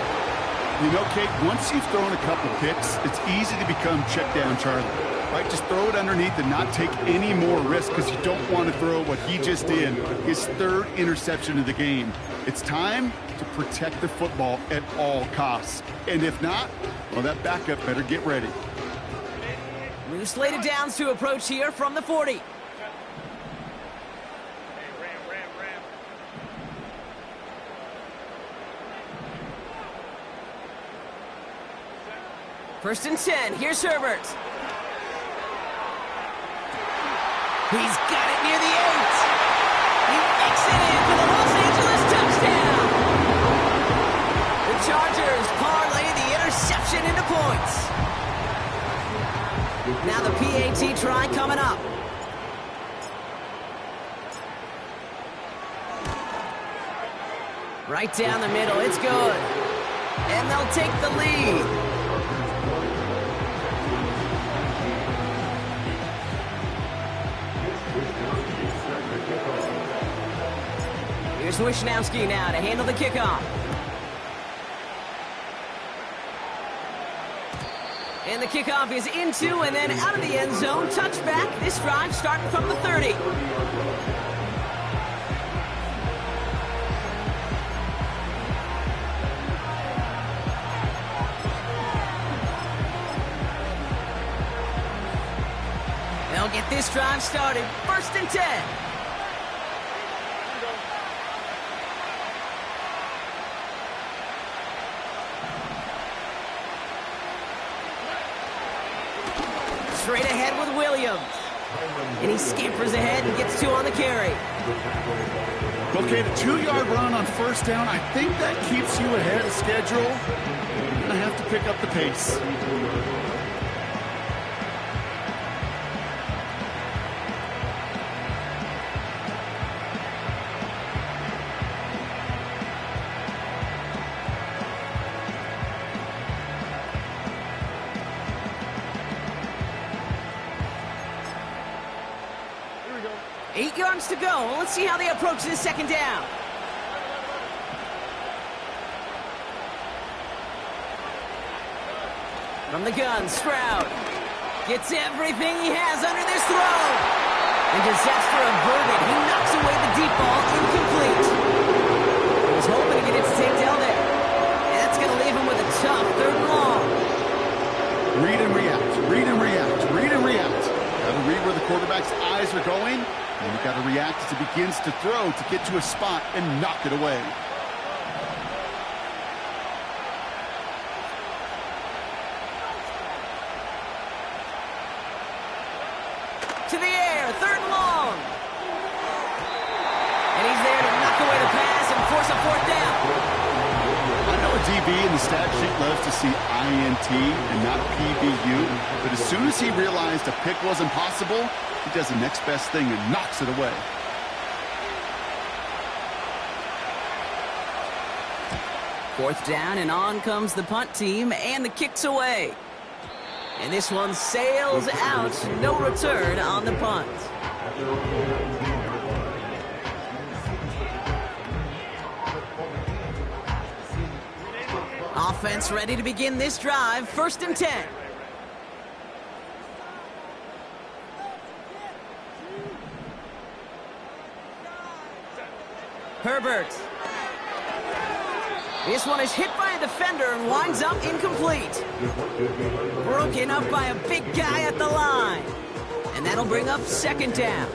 You know, Kate, once you've thrown a couple picks, it's easy to become check down Charlie. Right, just throw it underneath and not take any more risk because you don't want to throw what he just did, his third interception of the game. It's time to protect the football at all costs. And if not, well, that backup better get ready. New slated downs to approach here from the 40. Hey, ram. 1st and 10. Here's Herbert. He's got it near the 8. He makes it in for the Los Angeles touchdown. The Chargers parlay the interception into points. Now the PAT try coming up. Right down the middle. It's good. And they'll take the lead. Here's Wishnowski now to handle the kickoff. And the kickoff is into and then out of the end zone. Touchback. This drive starting from the 30. They'll get this drive started. 1st and 10. Straight ahead with Williams. And he scampers ahead and gets 2 on the carry. Okay, the 2-yard run on 1st down, I think that keeps you ahead of schedule. You're going to have to pick up the pace. Here we go. 8 yards to go. Let's see how they approach this 2nd down. From the gun, Stroud gets everything he has under this throw. And Gazette's for a verdict. He knocks away the deep ball, incomplete. He was hoping to get it to Tantel there. And that's going to leave him with a tough 3rd and long. Read and react, read and react, read and react. Got to read where the quarterback's eyes are going, and you've got to react as he begins to throw to get to a spot and knock it away. To the air, 3rd and long. And he's there to knock away the pass and force a 4th down. I know a DB in the stat sheet loves to see INT and not PBU, but as soon as he realized a pick wasn't possible, he does the next best thing and knocks it away. Fourth down, and on comes the punt team, and the kick's away. And this one sails out. No return on the punt. Offense ready to begin this drive. 1st and 10. Herbert. This one is hit by a defender and winds up incomplete. Broken up by a big guy at the line. And that'll bring up 2nd down.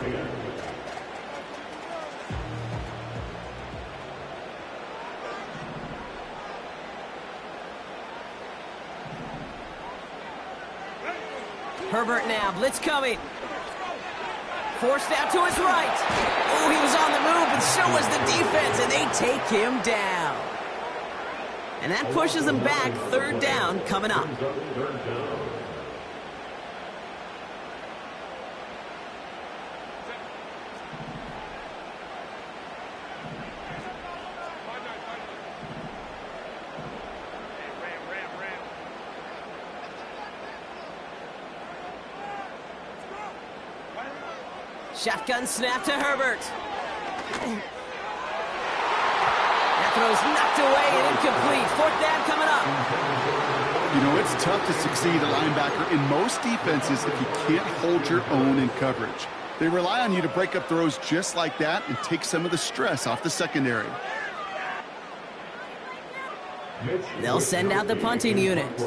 Herbert now, blitz coming. Forced out to his right. Oh, he was on the move, but so was the defense, and they take him down. And that pushes them back. 3rd down coming up. Shotgun snap to Herbert. That throw's knocked away and incomplete. Fourth down coming up. You know, it's tough to succeed a linebacker in most defenses if you can't hold your own in coverage. They rely on you to break up throws just like that and take some of the stress off the secondary. They'll send out the punting unit.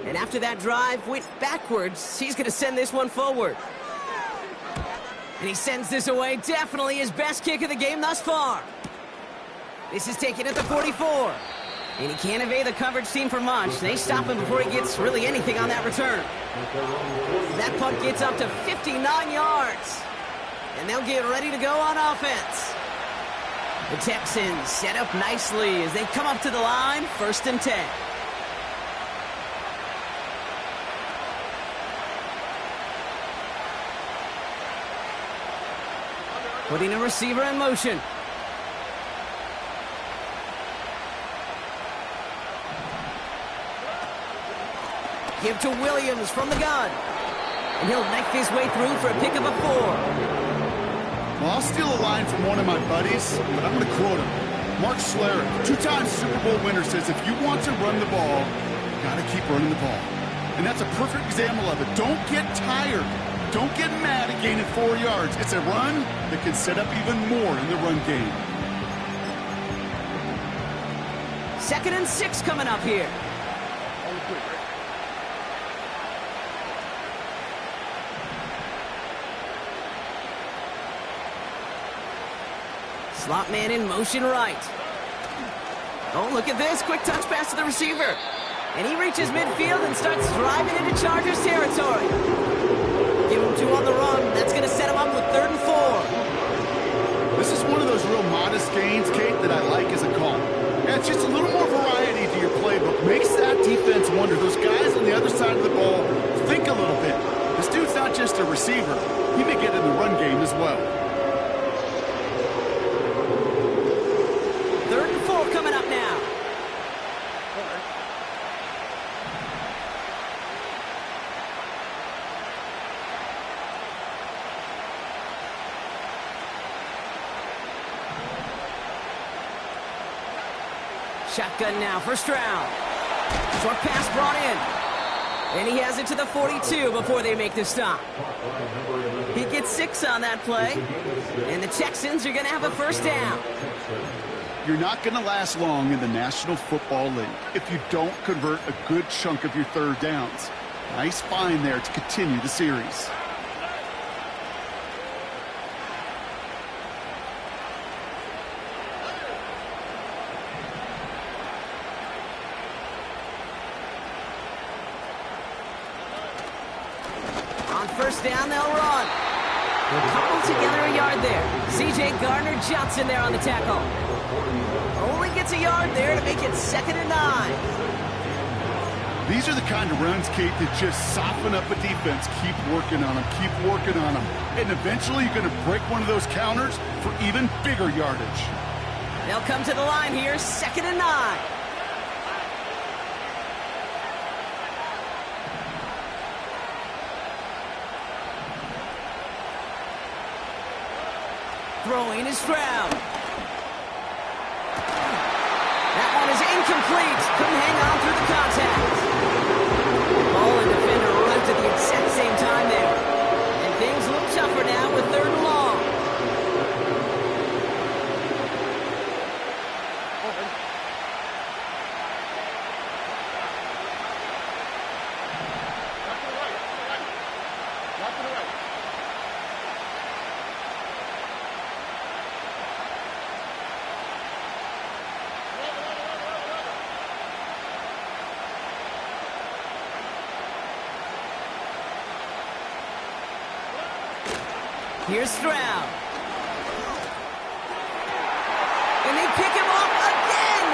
And after that drive went backwards, he's going to send this one forward. And he sends this away. Definitely his best kick of the game thus far. This is taken at the 44. And he can't evade the coverage team for much. They stop him before he gets really anything on that return. That punt gets up to 59 yards. And they'll get ready to go on offense. The Texans set up nicely as they come up to the line, 1st and 10. Putting a receiver in motion. Give to Williams from the gun. And he'll knife his way through for a pickup of 4. Well, I'll steal a line from one of my buddies, but I'm going to quote him. Mark Rzsl, 2-time Super Bowl winner, says if you want to run the ball, you got to keep running the ball. And that's a perfect example of it. Don't get tired. Don't get mad at gaining 4 yards. It's a run that can set up even more in the run game. 2nd and 6 coming up here. Slot man in motion right. Oh, look at this. Quick touch pass to the receiver. And he reaches midfield and starts driving into Chargers territory. Give him 2 on the run. That's going to set him up with 3rd and 4. This is one of those real modest gains, Kate, that I like as a call. Yeah, it's just a little more variety to your playbook. Makes that defense wonder. Those guys on the other side of the ball think a little bit. This dude's not just a receiver. He may get in the run game as well. Coming up now. Shotgun now, 1st round. Short pass brought in. And he has it to the 42 before they make the stop. He gets 6 on that play. And the Texans are going to have a 1st down. You're not going to last long in the National Football League if you don't convert a good chunk of your 3rd downs. Nice find there to continue the series. On 1st down, they'll run. They'll cobble together a yard there. C.J. Gardner-Johnson there on the tackle. Only gets a yard there to make it 2nd and 9. These are the kind of runs, Kate, that just soften up a defense. Keep working on them, keep working on them. And eventually you're going to break one of those counters for even bigger yardage. They'll come to the line here, 2nd and 9. Throwing is Stroud. That one is incomplete. Couldn't hang on through the contact. Ball and defender arrived at the exact same time there. And things look tougher now with 3rd and long. Here's Stroud. And they pick him off again.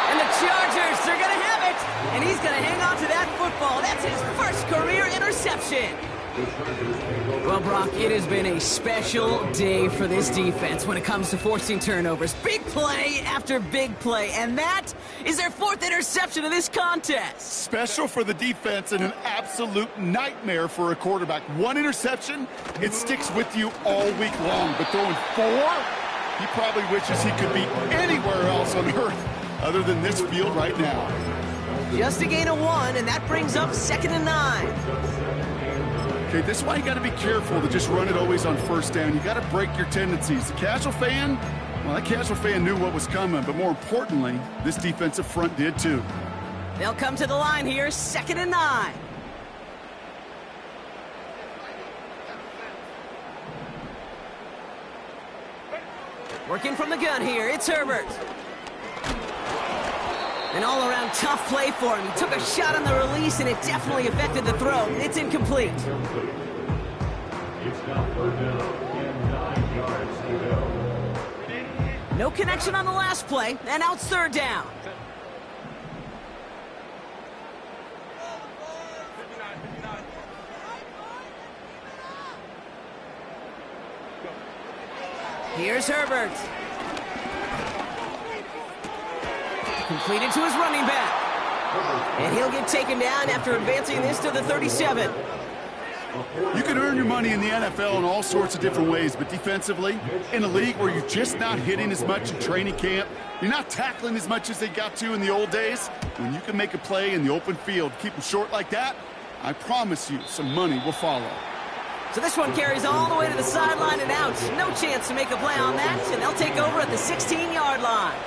And the Chargers are going to have it. And he's going to hang on to that football. That's his 1st career interception. Well, Brock, it has been a special day for this defense when it comes to forcing turnovers. Big play after big play, and that is their 4th interception of this contest. Special for the defense and an absolute nightmare for a quarterback. 1 interception, it sticks with you all week long. But throwing 4, he probably wishes he could be anywhere else on earth other than this field right now. Just a gain of 1, and that brings up 2nd and 9. Okay, this is why you got to be careful to just run it always on 1st down. You got to break your tendencies. The casual fan, well, that casual fan knew what was coming, but more importantly, this defensive front did too. They'll come to the line here, 2nd and 9. Working from the gun here, it's Herbert. An all-around tough play for him. He took a shot on the release, and it definitely affected the throw. It's incomplete. It's now 3rd down and 9 yards to go. No connection on the last play, and now it's 3rd down. 59. Here's Herbert. Completed to his running back. And he'll get taken down after advancing this to the 37. You can earn your money in the NFL in all sorts of different ways, but defensively, in a league where you're just not hitting as much in training camp, you're not tackling as much as they got to in the old days, when you can make a play in the open field, keep them short like that, I promise you some money will follow. So this one carries all the way to the sideline and out. No chance to make a play on that, and they'll take over at the 16-yard line.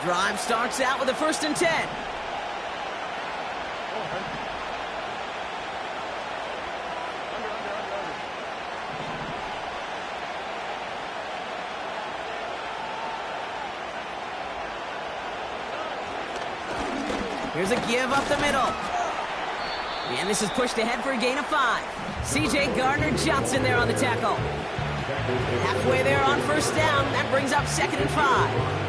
Drive starts out with a 1st and 10. Here's a give up the middle. And this is pushed ahead for a gain of 5. C.J. Gardner-Johnson there on the tackle. Halfway there on 1st down. That brings up 2nd and 5.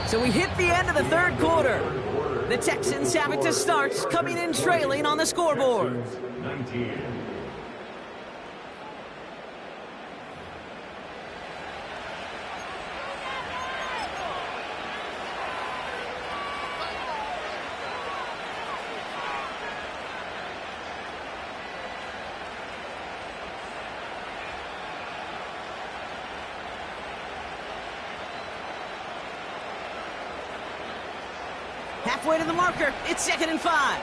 So we hit the end of the 3rd quarter. The Texans have it to start, coming in trailing on the scoreboard. 19. Halfway to the marker, it's 2nd and 5.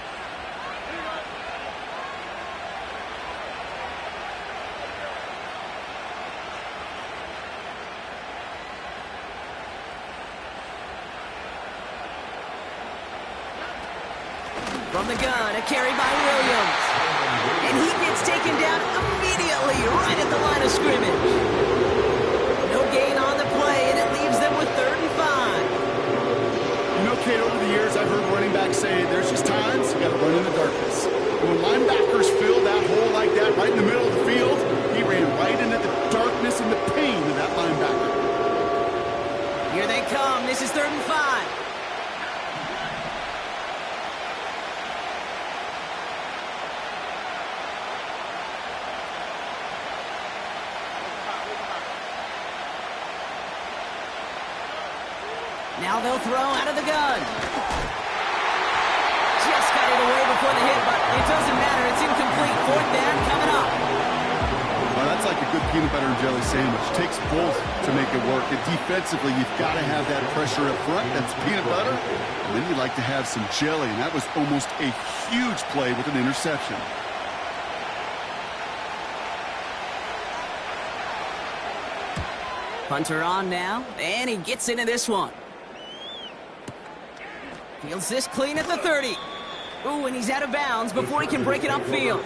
From the gun, a carry by Williams. And he gets taken down immediately right at the line of scrimmage. No gain on the play, and it leaves them with 3rd and 5. You know, Kate, over the years, I've heard running backs say there's just times you got to run in the darkness. And when linebackers fill that hole like that right in the middle of the field, he ran right into the darkness and the pain of that linebacker. Here they come. This is 3rd and 5. Now they'll throw out of the gun. Just got it away before the hit, but it doesn't matter. It's incomplete. 4th down coming up. Well, that's like a good peanut butter and jelly sandwich. Takes both to make it work. And defensively, you've got to have that pressure up front. That's peanut butter. And then you like to have some jelly. And that was almost a huge play with an interception. Punter on now, and he gets into this one. Fields this clean at the 30. Ooh, and he's out of bounds before he can break it upfield.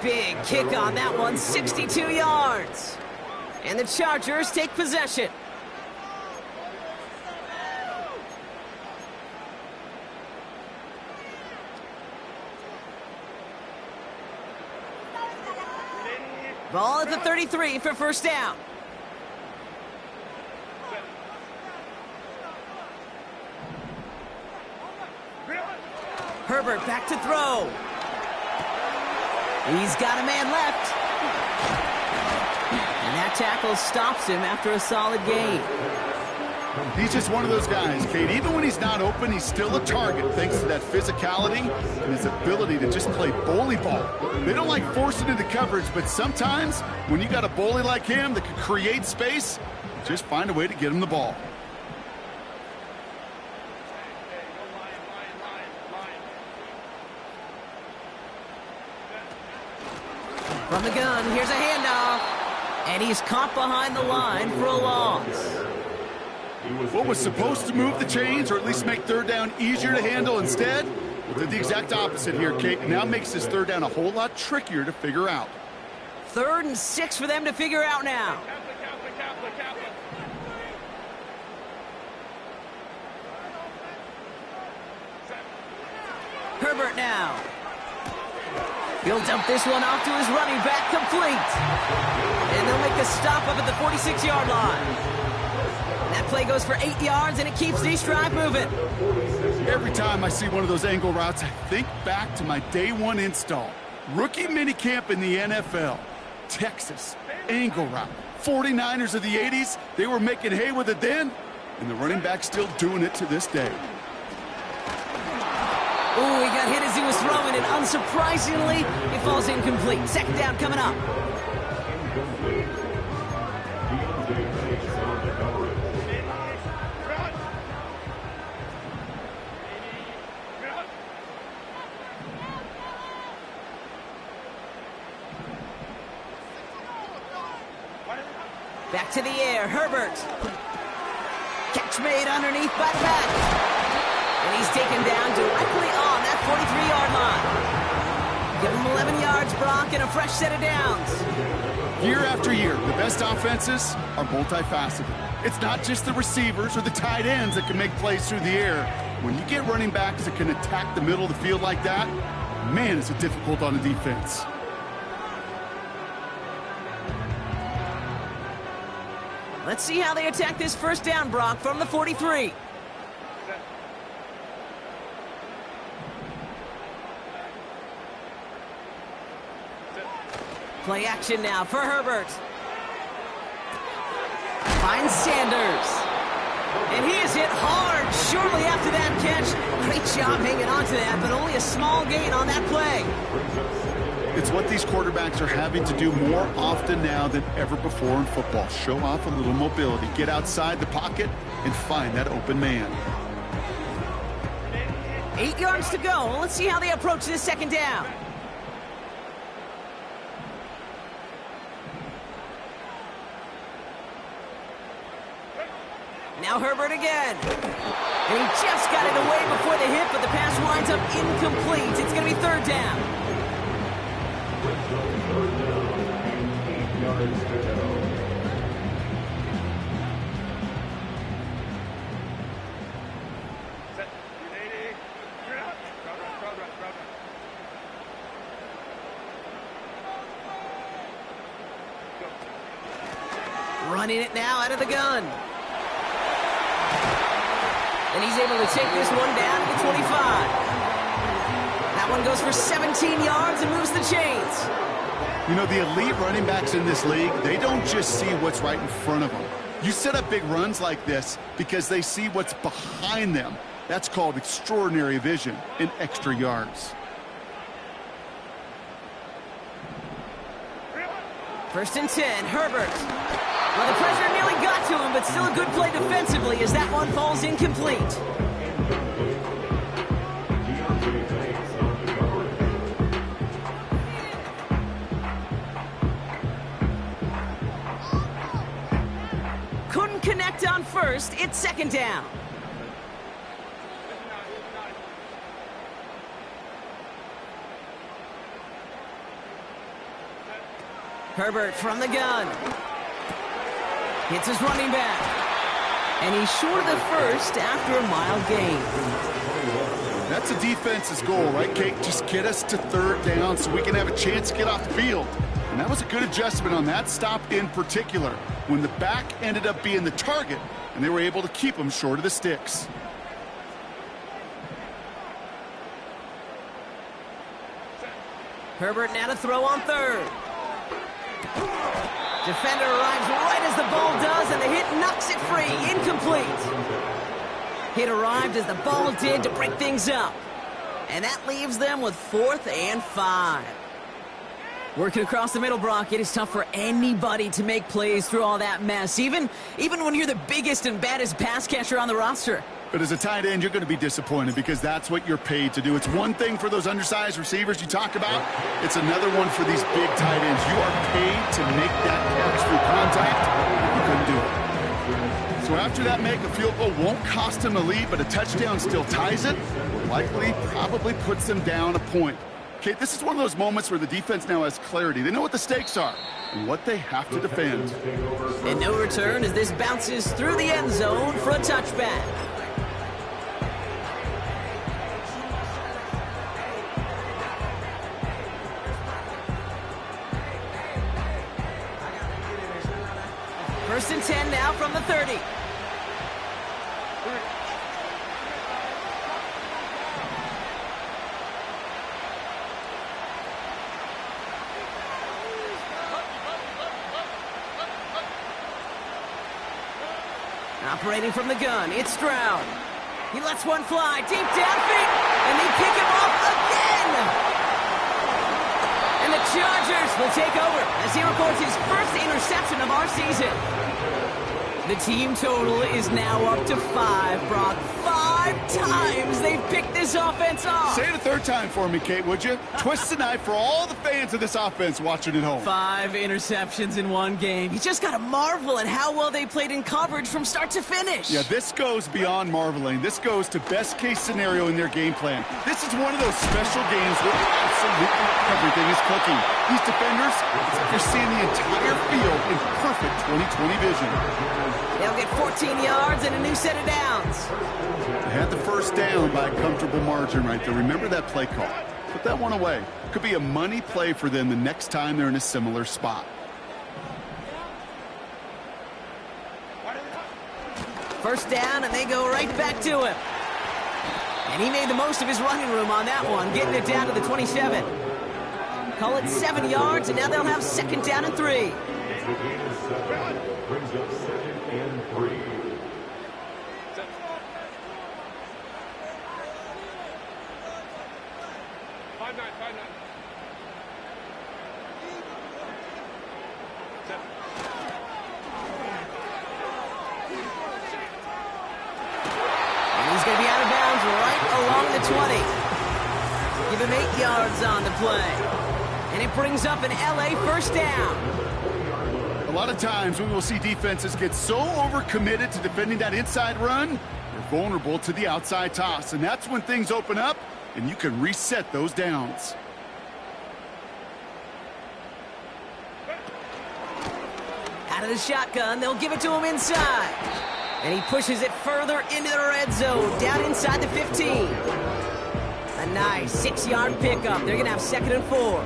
Big kick on that one, 62 yards. And the Chargers take possession. Ball at the 33 for first down. Herbert back to throw. He's got a man left. And that tackle stops him after a solid gain. He's just one of those guys, Kate. Even when he's not open, he's still a target thanks to that physicality and his ability to just play bully ball. They don't like forcing into coverage, but sometimes when you got a bully like him that can create space, just find a way to get him the ball. From the gun, here's a handoff. And he's caught behind the line for a loss. What was supposed to move the chains or at least make third down easier to handle instead? Well, did the exact opposite here, Kate. Now makes this third down a whole lot trickier to figure out. 3rd and 6 for them to figure out now. Herbert now. He'll dump this one off to his running back, complete. And they'll make a stop up at the 46-yard line. That play goes for 8 yards, and it keeps this drive moving. Every time I see one of those angle routes, I think back to my day one install. Rookie minicamp in the NFL. Texas, angle route. 49ers of the 80s, they were making hay with it then, and the running back's still doing it to this day. Ooh, he got hit as he was throwing, and unsurprisingly, he falls incomplete. 2nd down coming up. Back to the air, Herbert. Catch made underneath by Pat. And he's taken down directly on that 43-yard line. Give him 11 yards, Brock, and a fresh set of downs. Year after year, the best offenses are multifaceted. It's not just the receivers or the tight ends that can make plays through the air. When you get running backs that can attack the middle of the field like that, man, is it difficult on the defense. Let's see how they attack this first down, Brock, from the 43. Play action now for Herbert. Finds Sanders. And he is hit hard shortly after that catch. Great job hanging on to that, but only a small gain on that play. It's what these quarterbacks are having to do more often now than ever before in football. Show off a little mobility, get outside the pocket, and find that open man. 8 yards to go. Let's see how they approach this 2nd down. Now Herbert again. And he just got it away before the hit, but the pass winds up incomplete. It's going to be 3rd down. Running it now out of the gun. And he's able to take this one down to the 25. That one goes for 17 yards and moves the chains. You know, the elite running backs in this league, they don't just see what's right in front of them. You set up big runs like this because they see what's behind them. That's called extraordinary vision and extra yards. 1st and 10, Herbert. Well, the pressure nearly got to him, but still a good play defensively as that one falls incomplete. Couldn't connect on 1st. It's 2nd down. Herbert from the gun. Hits his running back. And he's short of the 1st after a mile gain. That's a defense's goal, right, Kate? Just get us to 3rd down so we can have a chance to get off the field. And that was a good adjustment on that stop in particular, when the back ended up being the target, and they were able to keep him short of the sticks. Herbert now to throw on third. Defender arrives right as the ball does, and the hit knocks it free. Incomplete. Hit arrived as the ball did to break things up. And that leaves them with 4th and 5. Working across the middle, Brock, it is tough for anybody to make plays through all that mess, even when you're the biggest and baddest pass catcher on the roster. But as a tight end, you're going to be disappointed because that's what you're paid to do. It's one thing for those undersized receivers you talk about. It's another one for these big tight ends. You are paid to make that catch through contact. You couldn't do it. So after that make, a field goal won't cost them a lead, but a touchdown still ties it. Likely, probably puts them down a point. Okay, this is one of those moments where the defense now has clarity. They know what the stakes are and what they have to defend. And no return as this bounces through the end zone for a touchback. First and 10 now from the 30. Operating from the gun, it's Stroud. He lets one fly deep downfield, and they pick him off again. And the Chargers will take over as he records his first interception of our season. The team total is now up to 5, Brock. 5 times they've picked this offense off. Say it a third time for me, Kate, would you? Twist the knife for all the fans of this offense watching at home. 5 interceptions in one game. You just got to marvel at how well they played in coverage from start to finish. Yeah, this goes beyond marveling. This goes to best case scenario in their game plan. This is one of those special games where absolutely everything is clicking. These defenders, it's like they're seeing the entire field in perfect 20/20 vision. They'll get 14 yards and a new set of downs. They had the first down by a comfortable margin right there. Remember that play call. Put that one away. Could be a money play for them the next time they're in a similar spot. First down, and they go right back to him. And he made the most of his running room on that one, getting it down to the 27. Call it 7 yards, and now they'll have 2nd down and 3. Brings up 2nd and 3. And he's going to be out of bounds right along the 20. Give him 8 yards on the play. And it brings up an LA first down. A lot of times we will see defenses get so overcommitted to defending that inside run, they're vulnerable to the outside toss. And that's when things open up, and you can reset those downs. Out of the shotgun, they'll give it to him inside. And he pushes it further into the red zone, down inside the 15. A nice 6-yard pickup. They're going to have 2nd and 4.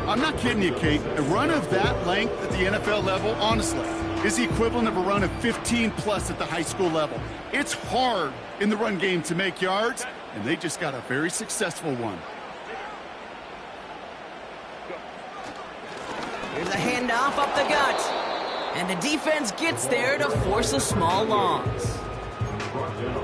I'm not kidding you, Kate. A run of that length at the NFL level, honestly, is the equivalent of a run of 15-plus at the high school level. It's hard in the run game to make yards, and they just got a very successful one. Here's a handoff up the gut. And the defense gets there to force a small loss.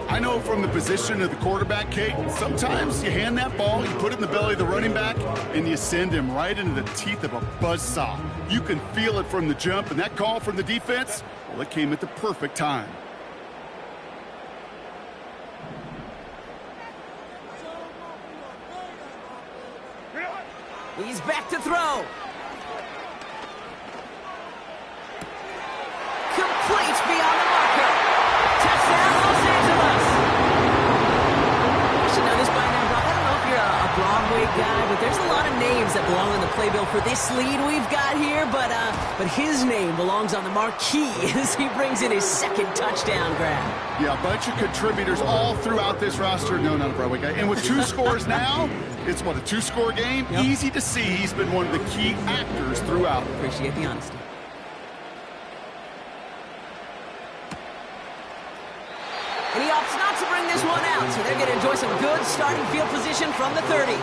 I know from the position of the quarterback, Kate, sometimes you hand that ball, you put it in the belly of the running back, and you send him right into the teeth of a buzzsaw. You can feel it from the jump, and that call from the defense, well, it came at the perfect time. He's back to throw. Complete beyond the marker. Touchdown, Los Angeles. You should know this by now, Brock. I don't know if you're a Broadway guy, but there's a lot of names that belong on the playbill for this lead we've got here, but his name belongs on the marquee as he brings in his second touchdown grab. Yeah, a bunch of contributors all throughout this roster. No, not a Broadway guy. And with 2 scores now, it's what, a 2-score game? Yep. Easy to see he's been one of the key actors throughout. Appreciate the honesty. And he opts not to bring this one out, so they're going to enjoy some good starting field position from the 30.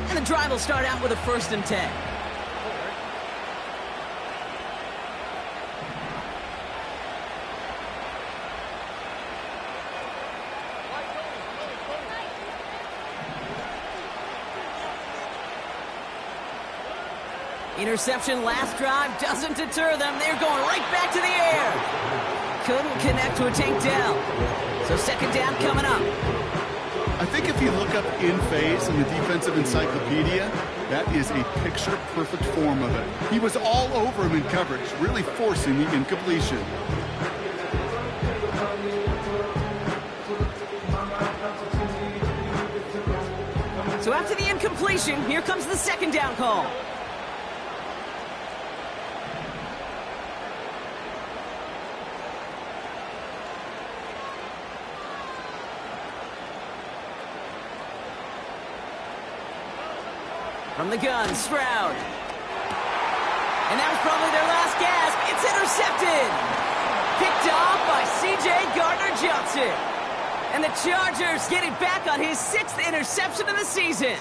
And the drive will start out with a 1st and 10. Interception last drive doesn't deter them. They're going right back to the air. Couldn't connect to a tank down. So 2nd down coming up. I think if you look up in phase in the defensive encyclopedia, that is a picture-perfect form of it. He was all over him in coverage, really forcing the incompletion. So after the incompletion, here comes the 2nd down call. From the gun, Stroud. And that was probably their last gasp. It's intercepted. Picked off by C.J. Gardner-Johnson. And the Chargers get it back on his 6th interception of the season.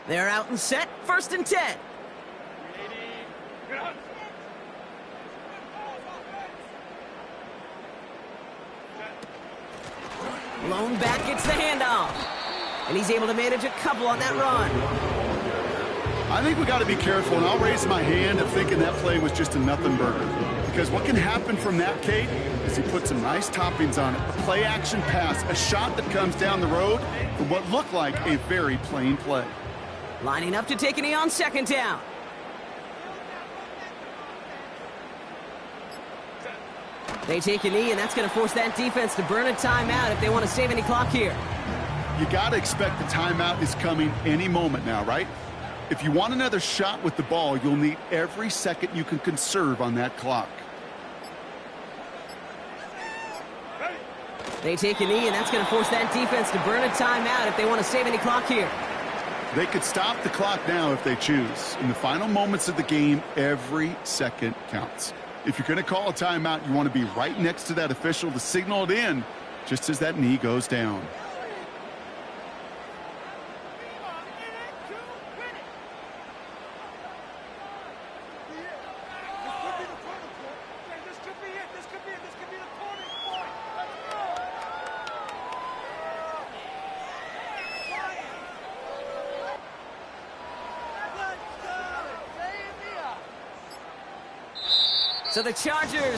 They're out and set, 1st and 10. Lone back gets the handoff. And he's able to manage a couple on that run. I think we got to be careful, and I'll raise my hand of thinking that play was just a nothing burger. Because what can happen from that, Kate, is he put some nice toppings on it. A play-action pass, a shot that comes down the road from what looked like a very plain play. Lining up to take a knee on 2nd down. They take a knee, and that's going to force that defense to burn a timeout if they want to save any clock here. You got to expect the timeout is coming any moment now, right? If you want another shot with the ball, you'll need every second you can conserve on that clock. They take a knee, and that's going to force that defense to burn a timeout if they want to save any clock here. They could stop the clock now if they choose. In the final moments of the game, every second counts. If you're going to call a timeout, you want to be right next to that official to signal it in just as that knee goes down. So the Chargers